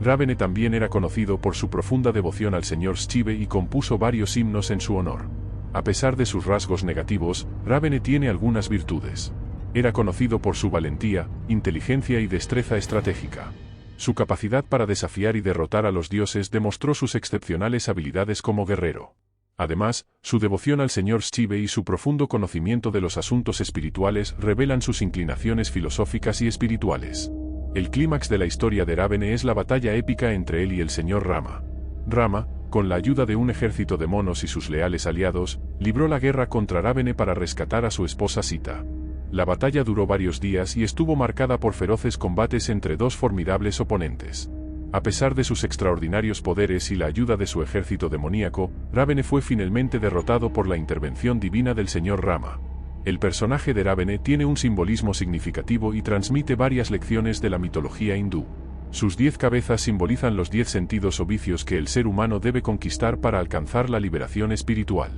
Ravene también era conocido por su profunda devoción al señor Shiva y compuso varios himnos en su honor. A pesar de sus rasgos negativos, Ravene tiene algunas virtudes. Era conocido por su valentía, inteligencia y destreza estratégica. Su capacidad para desafiar y derrotar a los dioses demostró sus excepcionales habilidades como guerrero. Además, su devoción al señor Shiva y su profundo conocimiento de los asuntos espirituales revelan sus inclinaciones filosóficas y espirituales. El clímax de la historia de Ravene es la batalla épica entre él y el señor Rama. Rama, con la ayuda de un ejército de monos y sus leales aliados, libró la guerra contra Ravene para rescatar a su esposa Sita. La batalla duró varios días y estuvo marcada por feroces combates entre dos formidables oponentes. A pesar de sus extraordinarios poderes y la ayuda de su ejército demoníaco, Ravene fue finalmente derrotado por la intervención divina del señor Rama. El personaje de Ravene tiene un simbolismo significativo y transmite varias lecciones de la mitología hindú. Sus 10 cabezas simbolizan los 10 sentidos o vicios que el ser humano debe conquistar para alcanzar la liberación espiritual.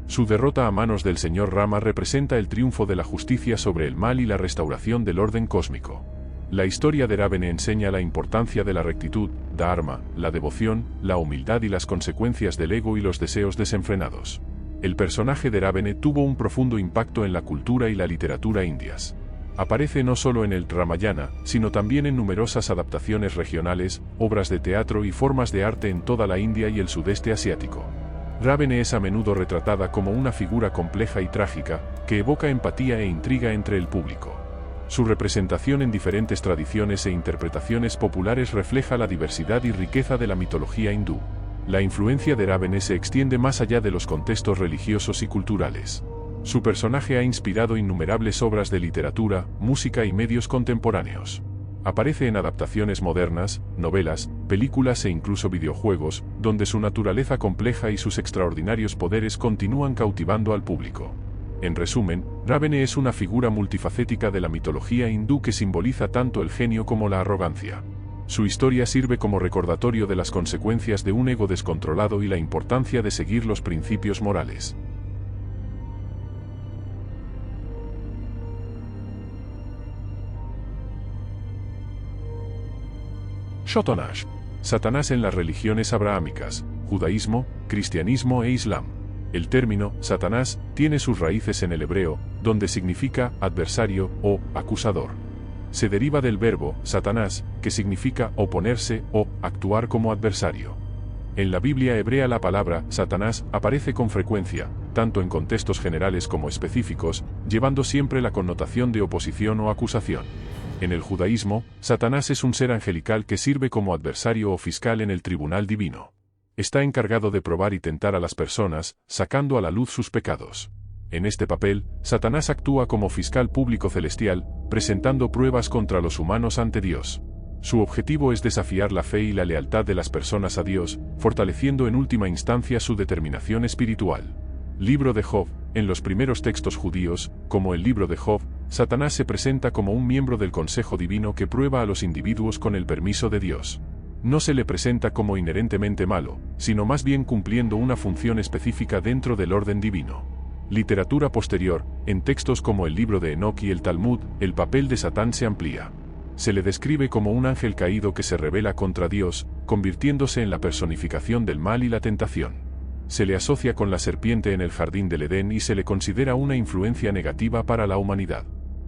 Su derrota a manos del señor Rama representa el triunfo de la justicia sobre el mal y la restauración del orden cósmico. La historia de Ravene enseña la importancia de la rectitud, dharma, la devoción, la humildad y las consecuencias del ego y los deseos desenfrenados. El personaje de Ravene tuvo un profundo impacto en la cultura y la literatura indias. Aparece no solo en el Ramayana, sino también en numerosas adaptaciones regionales, obras de teatro y formas de arte en toda la India y el sudeste asiático. Ravene es a menudo retratada como una figura compleja y trágica, que evoca empatía e intriga entre el público. Su representación en diferentes tradiciones e interpretaciones populares refleja la diversidad y riqueza de la mitología hindú. La influencia de Ravene se extiende más allá de los contextos religiosos y culturales. Su personaje ha inspirado innumerables obras de literatura, música y medios contemporáneos. Aparece en adaptaciones modernas, novelas, películas e incluso videojuegos, donde su naturaleza compleja y sus extraordinarios poderes continúan cautivando al público. En resumen, Ravene es una figura multifacética de la mitología hindú que simboliza tanto el genio como la arrogancia. Su historia sirve como recordatorio de las consecuencias de un ego descontrolado y la importancia de seguir los principios morales. Shotonash. Satanás en las religiones abrahámicas, judaísmo, cristianismo e islam. El término Satanás tiene sus raíces en el hebreo, donde significa adversario o acusador. Se deriva del verbo Satanás, que significa oponerse o actuar como adversario. En la Biblia hebrea la palabra Satanás aparece con frecuencia, tanto en contextos generales como específicos, llevando siempre la connotación de oposición o acusación. En el judaísmo, Satanás es un ser angelical que sirve como adversario o fiscal en el tribunal divino. Está encargado de probar y tentar a las personas, sacando a la luz sus pecados. En este papel, Satanás actúa como fiscal público celestial, presentando pruebas contra los humanos ante Dios. Su objetivo es desafiar la fe y la lealtad de las personas a Dios, fortaleciendo en última instancia su determinación espiritual. Libro de Job. En los primeros textos judíos, como el libro de Job, Satanás se presenta como un miembro del consejo divino que prueba a los individuos con el permiso de Dios. No se le presenta como inherentemente malo, sino más bien cumpliendo una función específica dentro del orden divino. Literatura posterior, en textos como el libro de Enoc y el Talmud, el papel de Satán se amplía. Se le describe como un ángel caído que se rebela contra Dios, convirtiéndose en la personificación del mal y la tentación. Se le asocia con la serpiente en el jardín del Edén y se le considera una influencia negativa para la humanidad.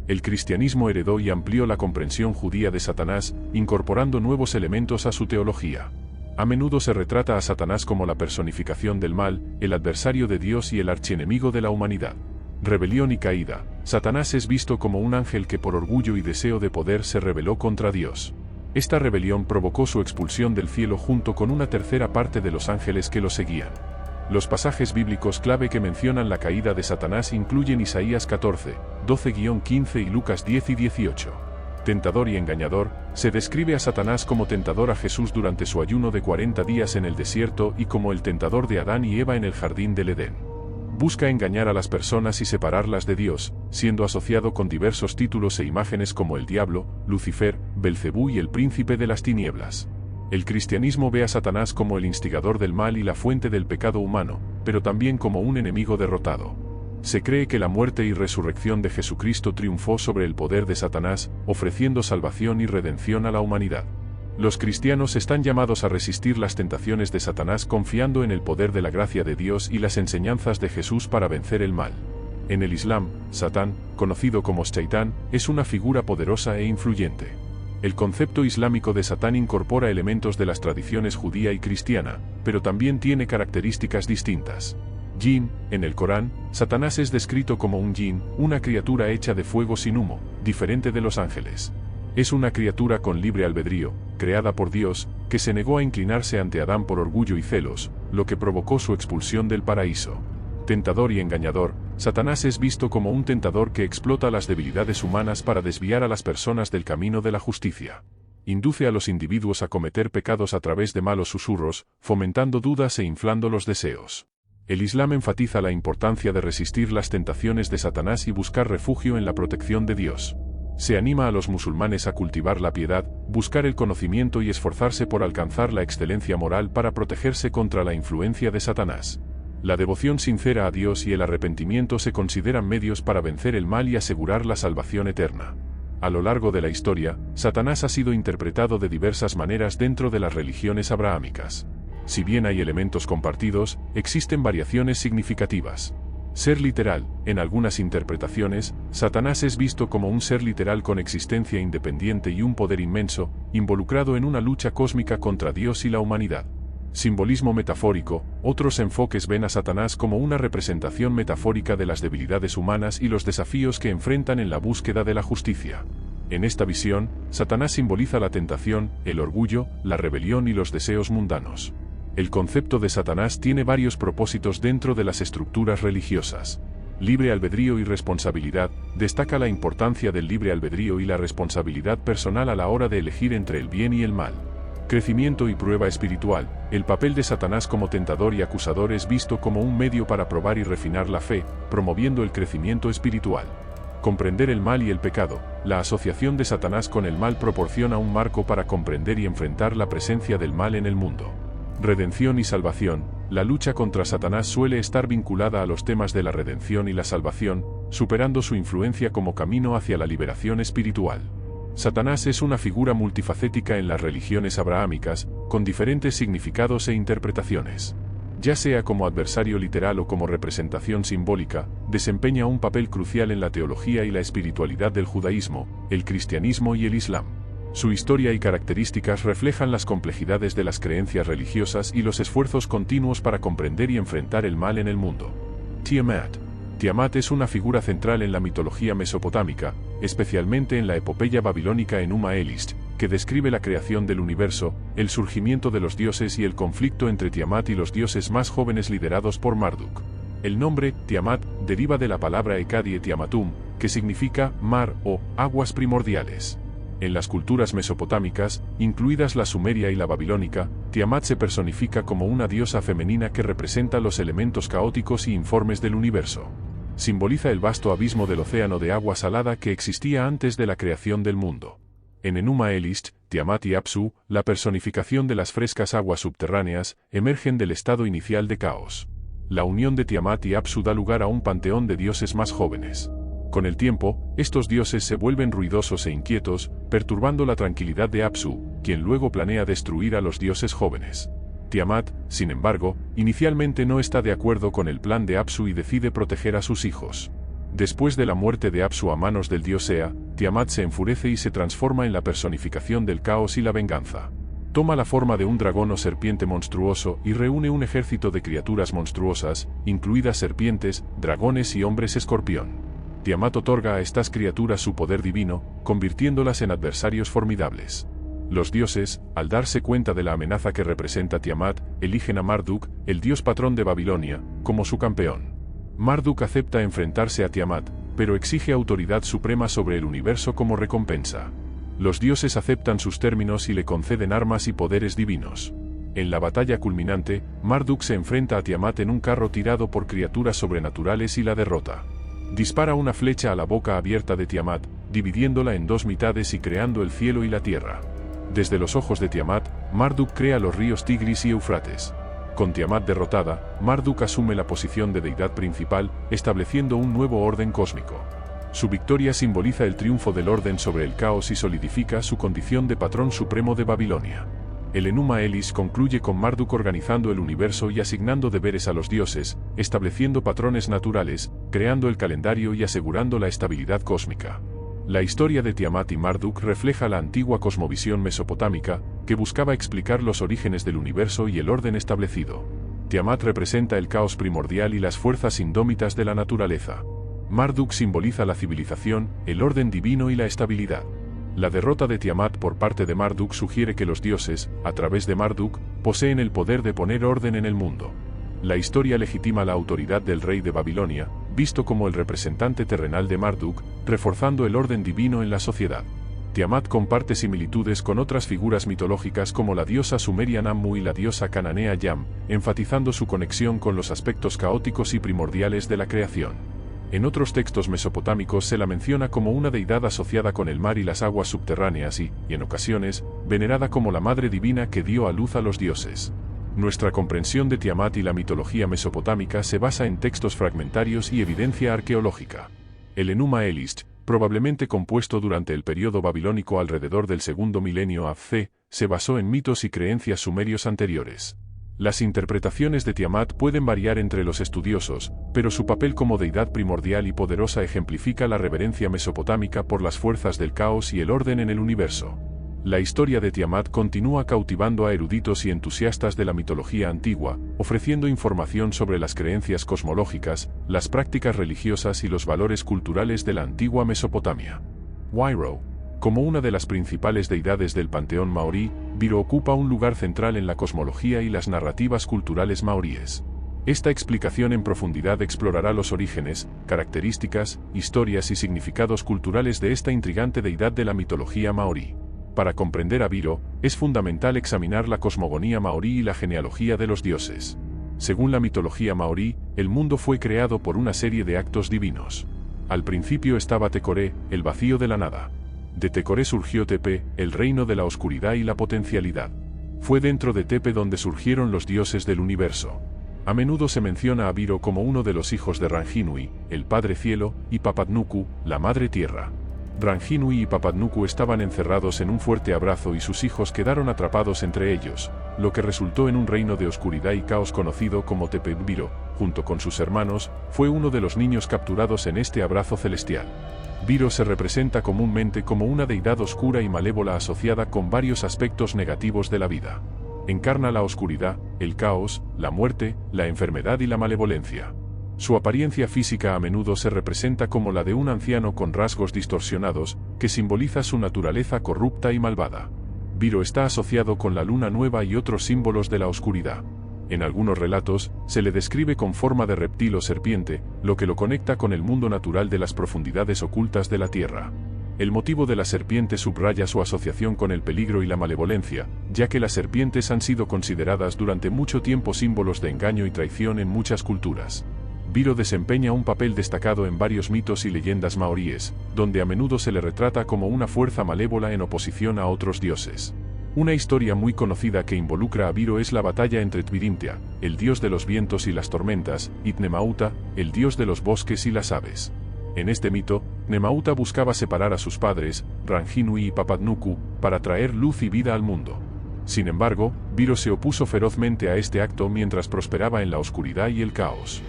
El cristianismo heredó y amplió la comprensión judía de Satanás, incorporando nuevos elementos a su teología. A menudo se retrata a Satanás como la personificación del mal, el adversario de Dios y el archienemigo de la humanidad. Rebelión y caída. Satanás es visto como un ángel que por orgullo y deseo de poder se rebeló contra Dios. Esta rebelión provocó su expulsión del cielo junto con una tercera parte de los ángeles que lo seguían. Los pasajes bíblicos clave que mencionan la caída de Satanás incluyen Isaías 14, 12-15 y Lucas 10 y 18. Tentador y engañador, se describe a Satanás como tentador a Jesús durante su ayuno de 40 días en el desierto y como el tentador de Adán y Eva en el jardín del Edén. Busca engañar a las personas y separarlas de Dios, siendo asociado con diversos títulos e imágenes como el diablo, Lucifer, Belcebú y el príncipe de las tinieblas. El cristianismo ve a Satanás como el instigador del mal y la fuente del pecado humano, pero también como un enemigo derrotado. Se cree que la muerte y resurrección de Jesucristo triunfó sobre el poder de Satanás, ofreciendo salvación y redención a la humanidad. Los cristianos están llamados a resistir las tentaciones de Satanás confiando en el poder de la gracia de Dios y las enseñanzas de Jesús para vencer el mal. En el Islam, Satán, conocido como Shaitán, es una figura poderosa e influyente. El concepto islámico de Satán incorpora elementos de las tradiciones judía y cristiana, pero también tiene características distintas. Jinn, en el Corán, Satanás es descrito como un jinn, una criatura hecha de fuego sin humo, diferente de los ángeles. Es una criatura con libre albedrío, creada por Dios, que se negó a inclinarse ante Adán por orgullo y celos, lo que provocó su expulsión del paraíso. Tentador y engañador, Satanás es visto como un tentador que explota las debilidades humanas para desviar a las personas del camino de la justicia. Induce a los individuos a cometer pecados a través de malos susurros, fomentando dudas e inflando los deseos. El Islam enfatiza la importancia de resistir las tentaciones de Satanás y buscar refugio en la protección de Dios. Se anima a los musulmanes a cultivar la piedad, buscar el conocimiento y esforzarse por alcanzar la excelencia moral para protegerse contra la influencia de Satanás. La devoción sincera a Dios y el arrepentimiento se consideran medios para vencer el mal y asegurar la salvación eterna. A lo largo de la historia, Satanás ha sido interpretado de diversas maneras dentro de las religiones abrahámicas. Si bien hay elementos compartidos, existen variaciones significativas. Ser literal. En algunas interpretaciones, Satanás es visto como un ser literal con existencia independiente y un poder inmenso, involucrado en una lucha cósmica contra Dios y la humanidad. Simbolismo metafórico. Otros enfoques ven a Satanás como una representación metafórica de las debilidades humanas y los desafíos que enfrentan en la búsqueda de la justicia. En esta visión, Satanás simboliza la tentación, el orgullo, la rebelión y los deseos mundanos. El concepto de Satanás tiene varios propósitos dentro de las estructuras religiosas. Libre albedrío y responsabilidad. Destaca la importancia del libre albedrío y la responsabilidad personal a la hora de elegir entre el bien y el mal. Crecimiento y prueba espiritual. El papel de Satanás como tentador y acusador es visto como un medio para probar y refinar la fe, promoviendo el crecimiento espiritual. Comprender el mal y el pecado. La asociación de Satanás con el mal proporciona un marco para comprender y enfrentar la presencia del mal en el mundo. Redención y salvación. La lucha contra Satanás suele estar vinculada a los temas de la redención y la salvación, superando su influencia como camino hacia la liberación espiritual. Satanás es una figura multifacética en las religiones abrahámicas, con diferentes significados e interpretaciones. Ya sea como adversario literal o como representación simbólica, desempeña un papel crucial en la teología y la espiritualidad del judaísmo, el cristianismo y el islam. Su historia y características reflejan las complejidades de las creencias religiosas y los esfuerzos continuos para comprender y enfrentar el mal en el mundo. Tiamat. Tiamat es una figura central en la mitología mesopotámica, especialmente en la epopeya babilónica Enuma Elist, que describe la creación del universo, el surgimiento de los dioses y el conflicto entre Tiamat y los dioses más jóvenes liderados por Marduk. El nombre, Tiamat, deriva de la palabra Ekadie Tiamatum, que significa mar o aguas primordiales. En las culturas mesopotámicas, incluidas la sumeria y la babilónica, Tiamat se personifica como una diosa femenina que representa los elementos caóticos y informes del universo. Simboliza el vasto abismo del océano de agua salada que existía antes de la creación del mundo. En Enuma Elist, Tiamat y Apsu, la personificación de las frescas aguas subterráneas, emergen del estado inicial de caos. La unión de Tiamat y Apsu da lugar a un panteón de dioses más jóvenes. Con el tiempo, estos dioses se vuelven ruidosos e inquietos, perturbando la tranquilidad de Apsu, quien luego planea destruir a los dioses jóvenes. Tiamat, sin embargo, inicialmente no está de acuerdo con el plan de Apsu y decide proteger a sus hijos. Después de la muerte de Apsu a manos del dios Ea, Tiamat se enfurece y se transforma en la personificación del caos y la venganza. Toma la forma de un dragón o serpiente monstruoso y reúne un ejército de criaturas monstruosas, incluidas serpientes, dragones y hombres escorpión. Tiamat otorga a estas criaturas su poder divino, convirtiéndolas en adversarios formidables. Los dioses, al darse cuenta de la amenaza que representa Tiamat, eligen a Marduk, el dios patrón de Babilonia, como su campeón. Marduk acepta enfrentarse a Tiamat, pero exige autoridad suprema sobre el universo como recompensa. Los dioses aceptan sus términos y le conceden armas y poderes divinos. En la batalla culminante, Marduk se enfrenta a Tiamat en un carro tirado por criaturas sobrenaturales y la derrota. Dispara una flecha a la boca abierta de Tiamat, dividiéndola en dos mitades y creando el cielo y la tierra. Desde los ojos de Tiamat, Marduk crea los ríos Tigris y Eufrates. Con Tiamat derrotada, Marduk asume la posición de deidad principal, estableciendo un nuevo orden cósmico. Su victoria simboliza el triunfo del orden sobre el caos y solidifica su condición de patrón supremo de Babilonia. El Enuma Elist concluye con Marduk organizando el universo y asignando deberes a los dioses, estableciendo patrones naturales, creando el calendario y asegurando la estabilidad cósmica. La historia de Tiamat y Marduk refleja la antigua cosmovisión mesopotámica, que buscaba explicar los orígenes del universo y el orden establecido. Tiamat representa el caos primordial y las fuerzas indómitas de la naturaleza. Marduk simboliza la civilización, el orden divino y la estabilidad. La derrota de Tiamat por parte de Marduk sugiere que los dioses, a través de Marduk, poseen el poder de poner orden en el mundo. La historia legitima la autoridad del rey de Babilonia, visto como el representante terrenal de Marduk, reforzando el orden divino en la sociedad. Tiamat comparte similitudes con otras figuras mitológicas como la diosa sumeria Nammu y la diosa cananea Yam, enfatizando su conexión con los aspectos caóticos y primordiales de la creación. En otros textos mesopotámicos se la menciona como una deidad asociada con el mar y las aguas subterráneas y, en ocasiones, venerada como la madre divina que dio a luz a los dioses. Nuestra comprensión de Tiamat y la mitología mesopotámica se basa en textos fragmentarios y evidencia arqueológica. El Enuma Elist, probablemente compuesto durante el período babilónico alrededor del segundo milenio a.C., se basó en mitos y creencias sumerios anteriores. Las interpretaciones de Tiamat pueden variar entre los estudiosos, pero su papel como deidad primordial y poderosa ejemplifica la reverencia mesopotámica por las fuerzas del caos y el orden en el universo. La historia de Tiamat continúa cautivando a eruditos y entusiastas de la mitología antigua, ofreciendo información sobre las creencias cosmológicas, las prácticas religiosas y los valores culturales de la antigua Mesopotamia. Wairo. Como una de las principales deidades del panteón maorí, Biro ocupa un lugar central en la cosmología y las narrativas culturales maoríes. Esta explicación en profundidad explorará los orígenes, características, historias y significados culturales de esta intrigante deidad de la mitología maorí. Para comprender a Biro, es fundamental examinar la cosmogonía maorí y la genealogía de los dioses. Según la mitología maorí, el mundo fue creado por una serie de actos divinos. Al principio estaba Tecoré, el vacío de la nada. De Tecoré surgió Tepe, el reino de la oscuridad y la potencialidad. Fue dentro de Tepe donde surgieron los dioses del universo. A menudo se menciona a Biro como uno de los hijos de Ranginui, el padre cielo, y Papadnuku, la madre tierra. Ranginui y Papadnuku estaban encerrados en un fuerte abrazo y sus hijos quedaron atrapados entre ellos, lo que resultó en un reino de oscuridad y caos conocido como Tepe. Biro, junto con sus hermanos, fue uno de los niños capturados en este abrazo celestial. Biro se representa comúnmente como una deidad oscura y malévola asociada con varios aspectos negativos de la vida. Encarna la oscuridad, el caos, la muerte, la enfermedad y la malevolencia. Su apariencia física a menudo se representa como la de un anciano con rasgos distorsionados, que simboliza su naturaleza corrupta y malvada. Biro está asociado con la luna nueva y otros símbolos de la oscuridad. En algunos relatos, se le describe con forma de reptil o serpiente, lo que lo conecta con el mundo natural de las profundidades ocultas de la tierra. El motivo de la serpiente subraya su asociación con el peligro y la malevolencia, ya que las serpientes han sido consideradas durante mucho tiempo símbolos de engaño y traición en muchas culturas. Biro desempeña un papel destacado en varios mitos y leyendas maoríes, donde a menudo se le retrata como una fuerza malévola en oposición a otros dioses. Una historia muy conocida que involucra a Biro es la batalla entre Twirintia, el dios de los vientos y las tormentas, y Tnemauta, el dios de los bosques y las aves. En este mito, Tnemauta buscaba separar a sus padres, Ranginui y Papadnuku, para traer luz y vida al mundo. Sin embargo, Biro se opuso ferozmente a este acto mientras prosperaba en la oscuridad y el caos.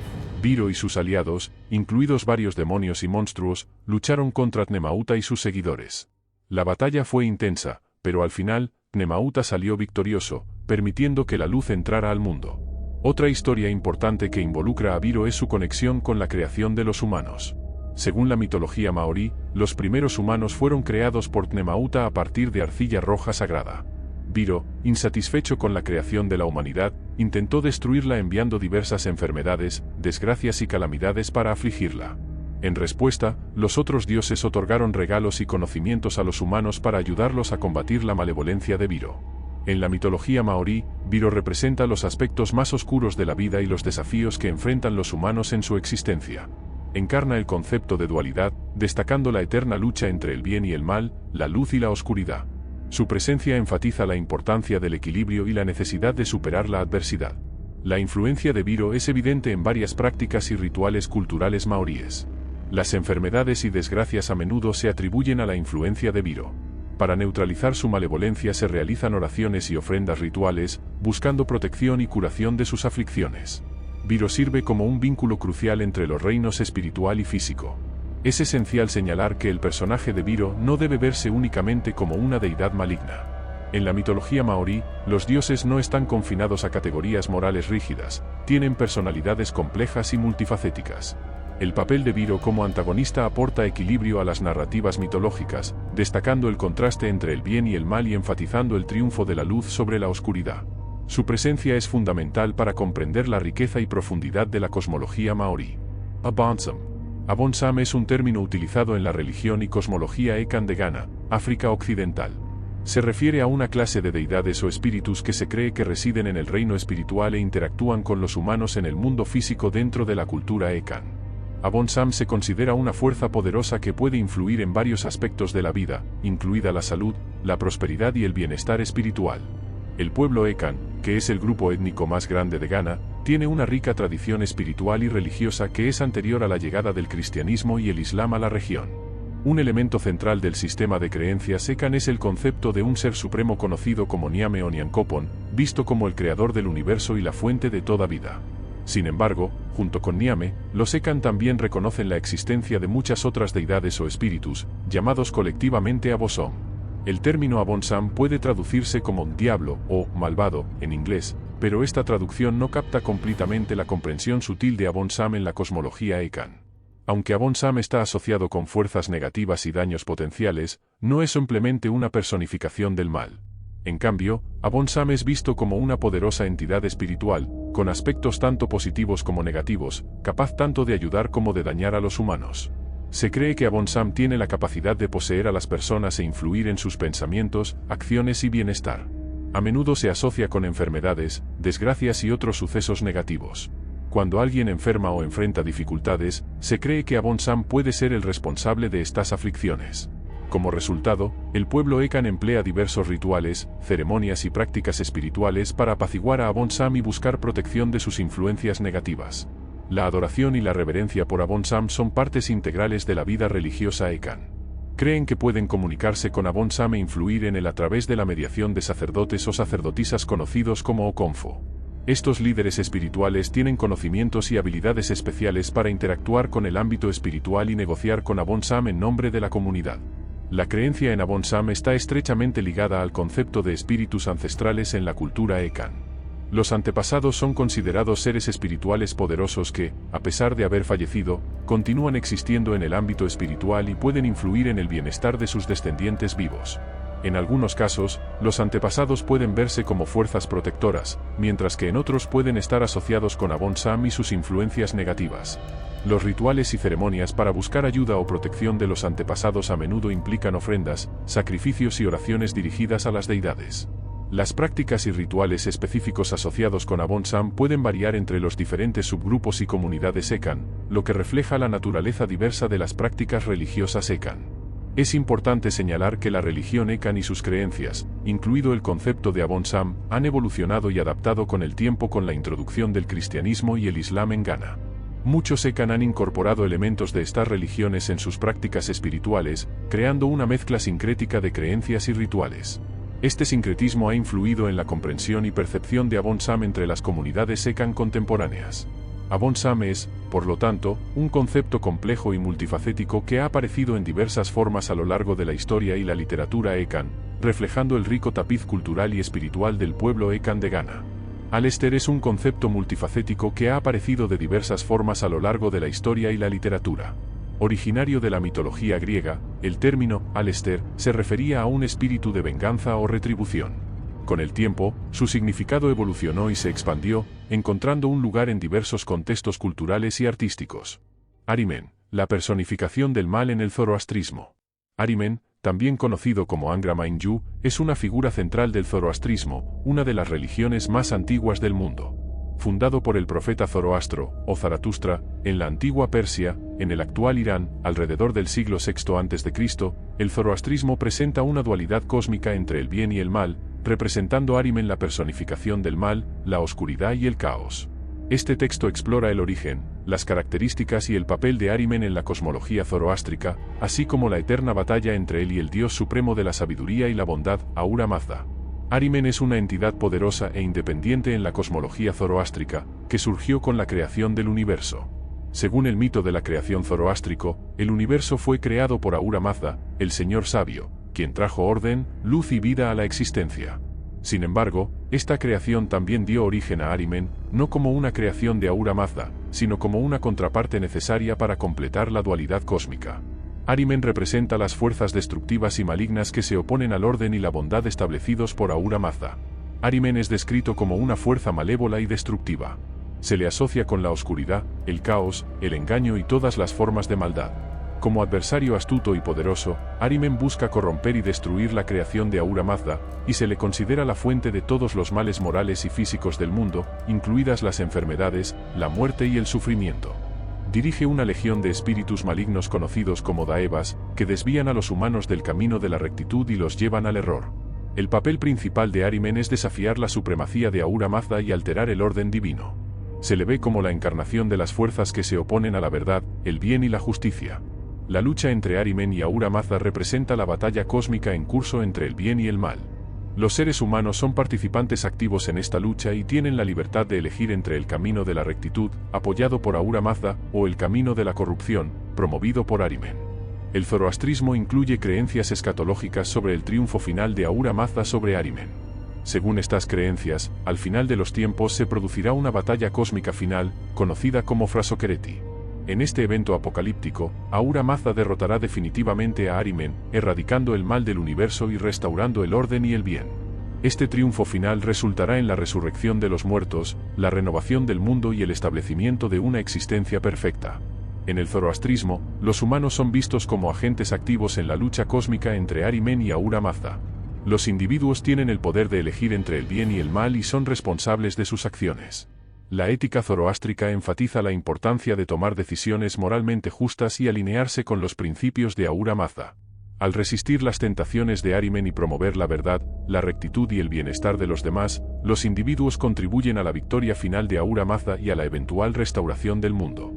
Biro y sus aliados, incluidos varios demonios y monstruos, lucharon contra Tnemauta y sus seguidores. La batalla fue intensa, pero al final, Tnemauta salió victorioso, permitiendo que la luz entrara al mundo. Otra historia importante que involucra a Biro es su conexión con la creación de los humanos. Según la mitología maorí, los primeros humanos fueron creados por Tnemauta a partir de arcilla roja sagrada. Biro, insatisfecho con la creación de la humanidad, intentó destruirla enviando diversas enfermedades, desgracias y calamidades para afligirla. En respuesta, los otros dioses otorgaron regalos y conocimientos a los humanos para ayudarlos a combatir la malevolencia de Biro. En la mitología maorí, Biro representa los aspectos más oscuros de la vida y los desafíos que enfrentan los humanos en su existencia. Encarna el concepto de dualidad, destacando la eterna lucha entre el bien y el mal, la luz y la oscuridad. Su presencia enfatiza la importancia del equilibrio y la necesidad de superar la adversidad. La influencia de Biro es evidente en varias prácticas y rituales culturales maoríes. Las enfermedades y desgracias a menudo se atribuyen a la influencia de Biro. Para neutralizar su malevolencia se realizan oraciones y ofrendas rituales, buscando protección y curación de sus aflicciones. Biro sirve como un vínculo crucial entre los reinos espiritual y físico. Es esencial señalar que el personaje de Biro no debe verse únicamente como una deidad maligna. En la mitología maorí, los dioses no están confinados a categorías morales rígidas, tienen personalidades complejas y multifacéticas. El papel de Biro como antagonista aporta equilibrio a las narrativas mitológicas, destacando el contraste entre el bien y el mal y enfatizando el triunfo de la luz sobre la oscuridad. Su presencia es fundamental para comprender la riqueza y profundidad de la cosmología maorí. Abonsam. Abonsam es un término utilizado en la religión y cosmología Ekan de Ghana, África Occidental. Se refiere a una clase de deidades o espíritus que se cree que residen en el reino espiritual e interactúan con los humanos en el mundo físico dentro de la cultura Ekan. Abonsam se considera una fuerza poderosa que puede influir en varios aspectos de la vida, incluida la salud, la prosperidad y el bienestar espiritual. El pueblo Ekan, que es el grupo étnico más grande de Ghana, tiene una rica tradición espiritual y religiosa que es anterior a la llegada del cristianismo y el islam a la región. Un elemento central del sistema de creencias Ekan es el concepto de un ser supremo conocido como Nyame o Nyankopon, visto como el creador del universo y la fuente de toda vida. Sin embargo, junto con Nyame, los Ekan también reconocen la existencia de muchas otras deidades o espíritus, llamados colectivamente Abosom. El término Abonsam puede traducirse como diablo o malvado en inglés, pero esta traducción no capta completamente la comprensión sutil de Abonsam en la cosmología Ekan. Aunque Abonsam está asociado con fuerzas negativas y daños potenciales, no es simplemente una personificación del mal. En cambio, Abonsam es visto como una poderosa entidad espiritual, con aspectos tanto positivos como negativos, capaz tanto de ayudar como de dañar a los humanos. Se cree que Abonsam tiene la capacidad de poseer a las personas e influir en sus pensamientos, acciones y bienestar. A menudo se asocia con enfermedades, desgracias y otros sucesos negativos. Cuando alguien enferma o enfrenta dificultades, se cree que Abonsam puede ser el responsable de estas aflicciones. Como resultado, el pueblo Ekan emplea diversos rituales, ceremonias y prácticas espirituales para apaciguar a Abonsam y buscar protección de sus influencias negativas. La adoración y la reverencia por Abonsam son partes integrales de la vida religiosa Ekan. Creen que pueden comunicarse con Abon Sam e influir en él a través de la mediación de sacerdotes o sacerdotisas conocidos como Okonfo. Estos líderes espirituales tienen conocimientos y habilidades especiales para interactuar con el ámbito espiritual y negociar con Abon Sam en nombre de la comunidad. La creencia en Abon Sam está estrechamente ligada al concepto de espíritus ancestrales en la cultura Ekan. Los antepasados son considerados seres espirituales poderosos que, a pesar de haber fallecido, continúan existiendo en el ámbito espiritual y pueden influir en el bienestar de sus descendientes vivos. En algunos casos, los antepasados pueden verse como fuerzas protectoras, mientras que en otros pueden estar asociados con Abon Sam y sus influencias negativas. Los rituales y ceremonias para buscar ayuda o protección de los antepasados a menudo implican ofrendas, sacrificios y oraciones dirigidas a las deidades. Las prácticas y rituales específicos asociados con Abon Sam pueden variar entre los diferentes subgrupos y comunidades Ekan, lo que refleja la naturaleza diversa de las prácticas religiosas Ekan. Es importante señalar que la religión Ekan y sus creencias, incluido el concepto de Abon Sam, han evolucionado y adaptado con el tiempo con la introducción del cristianismo y el islam en Ghana. Muchos Ekan han incorporado elementos de estas religiones en sus prácticas espirituales, creando una mezcla sincrética de creencias y rituales. Este sincretismo ha influido en la comprensión y percepción de Abon Sam entre las comunidades Ekan contemporáneas. Abon Sam es, por lo tanto, un concepto complejo y multifacético que ha aparecido en diversas formas a lo largo de la historia y la literatura Ekan, reflejando el rico tapiz cultural y espiritual del pueblo Ekan de Ghana. Alester es un concepto multifacético que ha aparecido de diversas formas a lo largo de la historia y la literatura. Originario de la mitología griega, el término Alester se refería a un espíritu de venganza o retribución. Con el tiempo, su significado evolucionó y se expandió, encontrando un lugar en diversos contextos culturales y artísticos. Ahrimen, la personificación del mal en el zoroastrismo. Ahrimen, también conocido como Angra Mainyu, es una figura central del zoroastrismo, una de las religiones más antiguas del mundo. Fundado por el profeta Zoroastro, o Zaratustra, en la antigua Persia, en el actual Irán, alrededor del siglo VI a.C., el zoroastrismo presenta una dualidad cósmica entre el bien y el mal, representando Ahrimen la personificación del mal, la oscuridad y el caos. Este texto explora el origen, las características y el papel de Ahrimen en la cosmología zoroástrica, así como la eterna batalla entre él y el dios supremo de la sabiduría y la bondad, Ahura Mazda. Ahrimen es una entidad poderosa e independiente en la cosmología zoroástrica, que surgió con la creación del universo. Según el mito de la creación zoroástrico, el universo fue creado por Ahura Mazda, el Señor Sabio, quien trajo orden, luz y vida a la existencia. Sin embargo, esta creación también dio origen a Ahrimen, no como una creación de Ahura Mazda, sino como una contraparte necesaria para completar la dualidad cósmica. Ahrimen representa las fuerzas destructivas y malignas que se oponen al orden y la bondad establecidos por Ahura Mazda. Ahrimen es descrito como una fuerza malévola y destructiva. Se le asocia con la oscuridad, el caos, el engaño y todas las formas de maldad. Como adversario astuto y poderoso, Ahrimen busca corromper y destruir la creación de Ahura Mazda, y se le considera la fuente de todos los males morales y físicos del mundo, incluidas las enfermedades, la muerte y el sufrimiento. Dirige una legión de espíritus malignos conocidos como Daevas, que desvían a los humanos del camino de la rectitud y los llevan al error. El papel principal de Ahrimen es desafiar la supremacía de Ahura Mazda y alterar el orden divino. Se le ve como la encarnación de las fuerzas que se oponen a la verdad, el bien y la justicia. La lucha entre Ahrimen y Ahura Mazda representa la batalla cósmica en curso entre el bien y el mal. Los seres humanos son participantes activos en esta lucha y tienen la libertad de elegir entre el camino de la rectitud, apoyado por Ahura Mazda, o el camino de la corrupción, promovido por Ahrimen. El zoroastrismo incluye creencias escatológicas sobre el triunfo final de Ahura Mazda sobre Ahrimen. Según estas creencias, al final de los tiempos se producirá una batalla cósmica final, conocida como Frasokereti. En este evento apocalíptico, Ahura Mazda derrotará definitivamente a Ahrimen, erradicando el mal del universo y restaurando el orden y el bien. Este triunfo final resultará en la resurrección de los muertos, la renovación del mundo y el establecimiento de una existencia perfecta. En el zoroastrismo, los humanos son vistos como agentes activos en la lucha cósmica entre Ahrimen y Ahura Mazda. Los individuos tienen el poder de elegir entre el bien y el mal y son responsables de sus acciones. La ética zoroástrica enfatiza la importancia de tomar decisiones moralmente justas y alinearse con los principios de Ahura Mazda. Al resistir las tentaciones de Ahrimen y promover la verdad, la rectitud y el bienestar de los demás, los individuos contribuyen a la victoria final de Ahura Mazda y a la eventual restauración del mundo.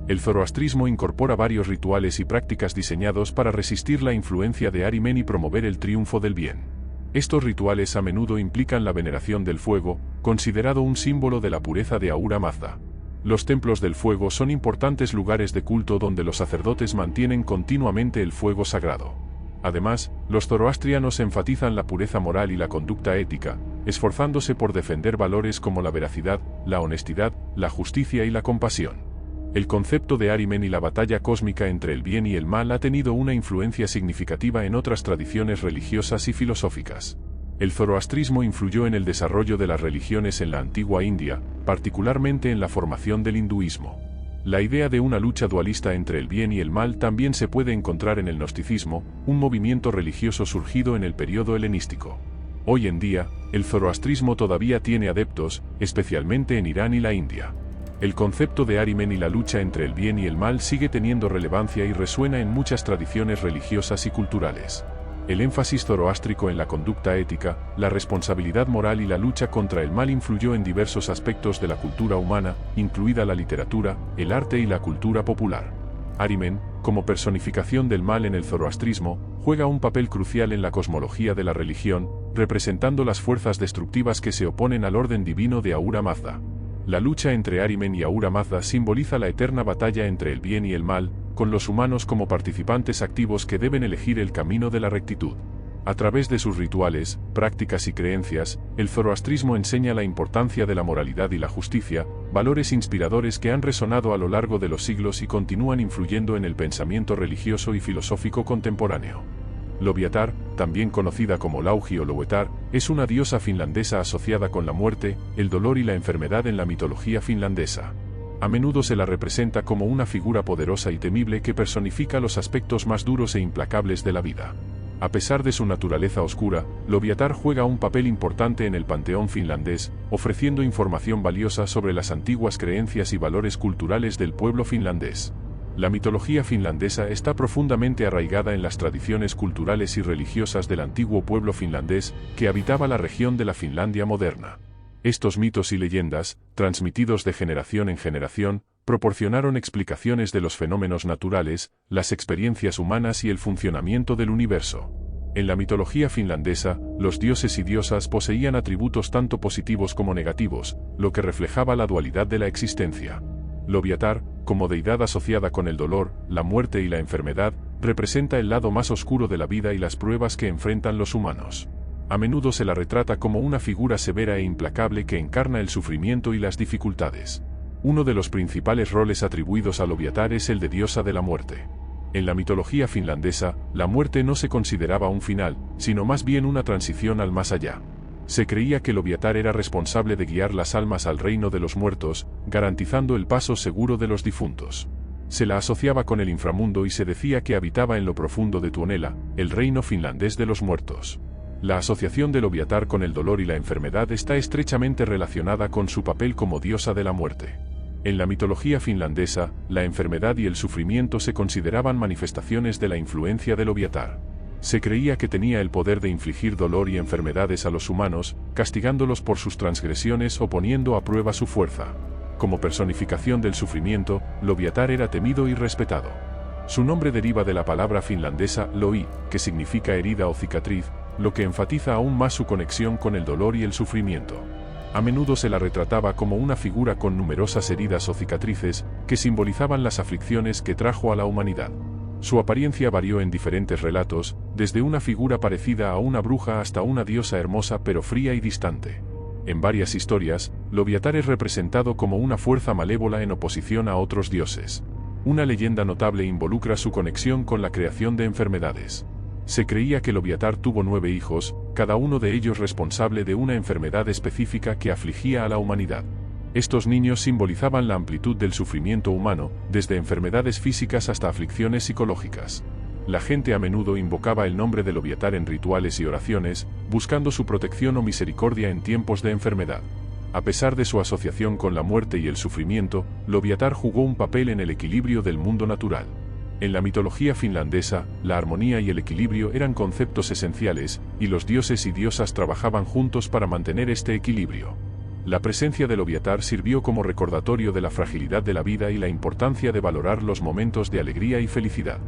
El zoroastrismo incorpora varios rituales y prácticas diseñados para resistir la influencia de Ahriman y promover el triunfo del bien. Estos rituales a menudo implican la veneración del fuego, considerado un símbolo de la pureza de Ahura Mazda. Los templos del fuego son importantes lugares de culto donde los sacerdotes mantienen continuamente el fuego sagrado. Además, los zoroastrianos enfatizan la pureza moral y la conducta ética, esforzándose por defender valores como la veracidad, la honestidad, la justicia y la compasión. El concepto de Ahriman y la batalla cósmica entre el bien y el mal ha tenido una influencia significativa en otras tradiciones religiosas y filosóficas. El zoroastrismo influyó en el desarrollo de las religiones en la antigua India, particularmente en la formación del hinduismo. La idea de una lucha dualista entre el bien y el mal también se puede encontrar en el gnosticismo, un movimiento religioso surgido en el período helenístico. Hoy en día, el zoroastrismo todavía tiene adeptos, especialmente en Irán y la India. El concepto de Ahriman y la lucha entre el bien y el mal sigue teniendo relevancia y resuena en muchas tradiciones religiosas y culturales. El énfasis zoroástrico en la conducta ética, la responsabilidad moral y la lucha contra el mal influyó en diversos aspectos de la cultura humana, incluida la literatura, el arte y la cultura popular. Ahriman, como personificación del mal en el zoroastrismo, juega un papel crucial en la cosmología de la religión, representando las fuerzas destructivas que se oponen al orden divino de Ahura Mazda. La lucha entre Ahriman y Ahura Mazda simboliza la eterna batalla entre el bien y el mal, con los humanos como participantes activos que deben elegir el camino de la rectitud. A través de sus rituales, prácticas y creencias, el zoroastrismo enseña la importancia de la moralidad y la justicia, valores inspiradores que han resonado a lo largo de los siglos y continúan influyendo en el pensamiento religioso y filosófico contemporáneo. Loviatar, también conocida como Laugi o Loetar, es una diosa finlandesa asociada con la muerte, el dolor y la enfermedad en la mitología finlandesa. A menudo se la representa como una figura poderosa y temible que personifica los aspectos más duros e implacables de la vida. A pesar de su naturaleza oscura, Loviatar juega un papel importante en el panteón finlandés, ofreciendo información valiosa sobre las antiguas creencias y valores culturales del pueblo finlandés. La mitología finlandesa está profundamente arraigada en las tradiciones culturales y religiosas del antiguo pueblo finlandés que habitaba la región de la Finlandia moderna. Estos mitos y leyendas, transmitidos de generación en generación, proporcionaron explicaciones de los fenómenos naturales, las experiencias humanas y el funcionamiento del universo. En la mitología finlandesa, los dioses y diosas poseían atributos tanto positivos como negativos, lo que reflejaba la dualidad de la existencia. Loviatar, como deidad asociada con el dolor, la muerte y la enfermedad, representa el lado más oscuro de la vida y las pruebas que enfrentan los humanos. A menudo se la retrata como una figura severa e implacable que encarna el sufrimiento y las dificultades. Uno de los principales roles atribuidos a Loviatar es el de diosa de la muerte. En la mitología finlandesa, la muerte no se consideraba un final, sino más bien una transición al más allá. Se creía que Loviatar era responsable de guiar las almas al reino de los muertos, garantizando el paso seguro de los difuntos. Se la asociaba con el inframundo y se decía que habitaba en lo profundo de Tuonela, el reino finlandés de los muertos. La asociación de Loviatar con el dolor y la enfermedad está estrechamente relacionada con su papel como diosa de la muerte. En la mitología finlandesa, la enfermedad y el sufrimiento se consideraban manifestaciones de la influencia de Loviatar. Se creía que tenía el poder de infligir dolor y enfermedades a los humanos, castigándolos por sus transgresiones o poniendo a prueba su fuerza. Como personificación del sufrimiento, Loviatar era temido y respetado. Su nombre deriva de la palabra finlandesa loi, que significa herida o cicatriz, lo que enfatiza aún más su conexión con el dolor y el sufrimiento. A menudo se la retrataba como una figura con numerosas heridas o cicatrices, que simbolizaban las aflicciones que trajo a la humanidad. Su apariencia varió en diferentes relatos, desde una figura parecida a una bruja hasta una diosa hermosa pero fría y distante. En varias historias, Loviatar es representado como una fuerza malévola en oposición a otros dioses. Una leyenda notable involucra su conexión con la creación de enfermedades. Se creía que Loviatar tuvo 9 hijos, cada uno de ellos responsable de una enfermedad específica que afligía a la humanidad. Estos niños simbolizaban la amplitud del sufrimiento humano, desde enfermedades físicas hasta aflicciones psicológicas. La gente a menudo invocaba el nombre de Loviatar en rituales y oraciones, buscando su protección o misericordia en tiempos de enfermedad. A pesar de su asociación con la muerte y el sufrimiento, Loviatar jugó un papel en el equilibrio del mundo natural. En la mitología finlandesa, la armonía y el equilibrio eran conceptos esenciales, y los dioses y diosas trabajaban juntos para mantener este equilibrio. La presencia del Loviatar sirvió como recordatorio de la fragilidad de la vida y la importancia de valorar los momentos de alegría y felicidad.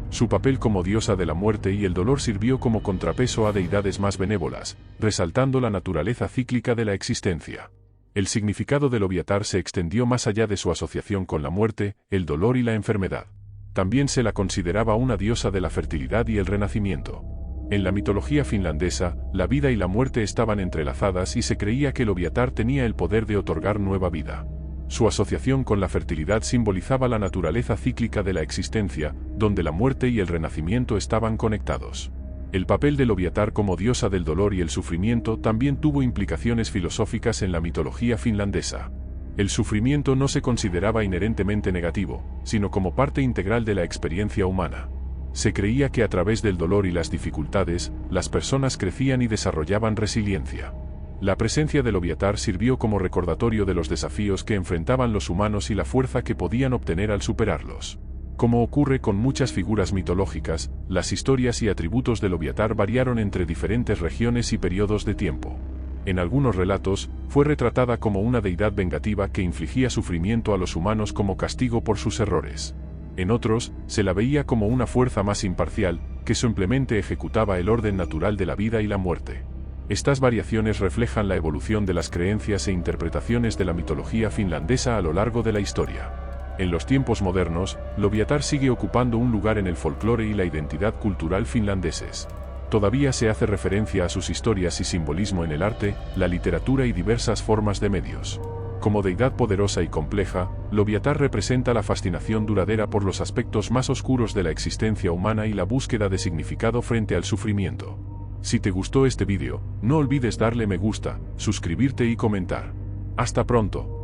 Su papel como diosa de la muerte y el dolor sirvió como contrapeso a deidades más benévolas, resaltando la naturaleza cíclica de la existencia. El significado del Loviatar se extendió más allá de su asociación con la muerte, el dolor y la enfermedad. También se la consideraba una diosa de la fertilidad y el renacimiento. En la mitología finlandesa, la vida y la muerte estaban entrelazadas y se creía que el Loviatar tenía el poder de otorgar nueva vida. Su asociación con la fertilidad simbolizaba la naturaleza cíclica de la existencia, donde la muerte y el renacimiento estaban conectados. El papel del Loviatar como diosa del dolor y el sufrimiento también tuvo implicaciones filosóficas en la mitología finlandesa. El sufrimiento no se consideraba inherentemente negativo, sino como parte integral de la experiencia humana. Se creía que a través del dolor y las dificultades, las personas crecían y desarrollaban resiliencia. La presencia del Loviatar sirvió como recordatorio de los desafíos que enfrentaban los humanos y la fuerza que podían obtener al superarlos. Como ocurre con muchas figuras mitológicas, las historias y atributos del Loviatar variaron entre diferentes regiones y periodos de tiempo. En algunos relatos, fue retratada como una deidad vengativa que infligía sufrimiento a los humanos como castigo por sus errores. En otros, se la veía como una fuerza más imparcial, que simplemente ejecutaba el orden natural de la vida y la muerte. Estas variaciones reflejan la evolución de las creencias e interpretaciones de la mitología finlandesa a lo largo de la historia. En los tiempos modernos, Loviatar sigue ocupando un lugar en el folclore y la identidad cultural finlandeses. Todavía se hace referencia a sus historias y simbolismo en el arte, la literatura y diversas formas de medios. Como deidad poderosa y compleja, Loviatar representa la fascinación duradera por los aspectos más oscuros de la existencia humana y la búsqueda de significado frente al sufrimiento. Si te gustó este vídeo, no olvides darle me gusta, suscribirte y comentar. Hasta pronto.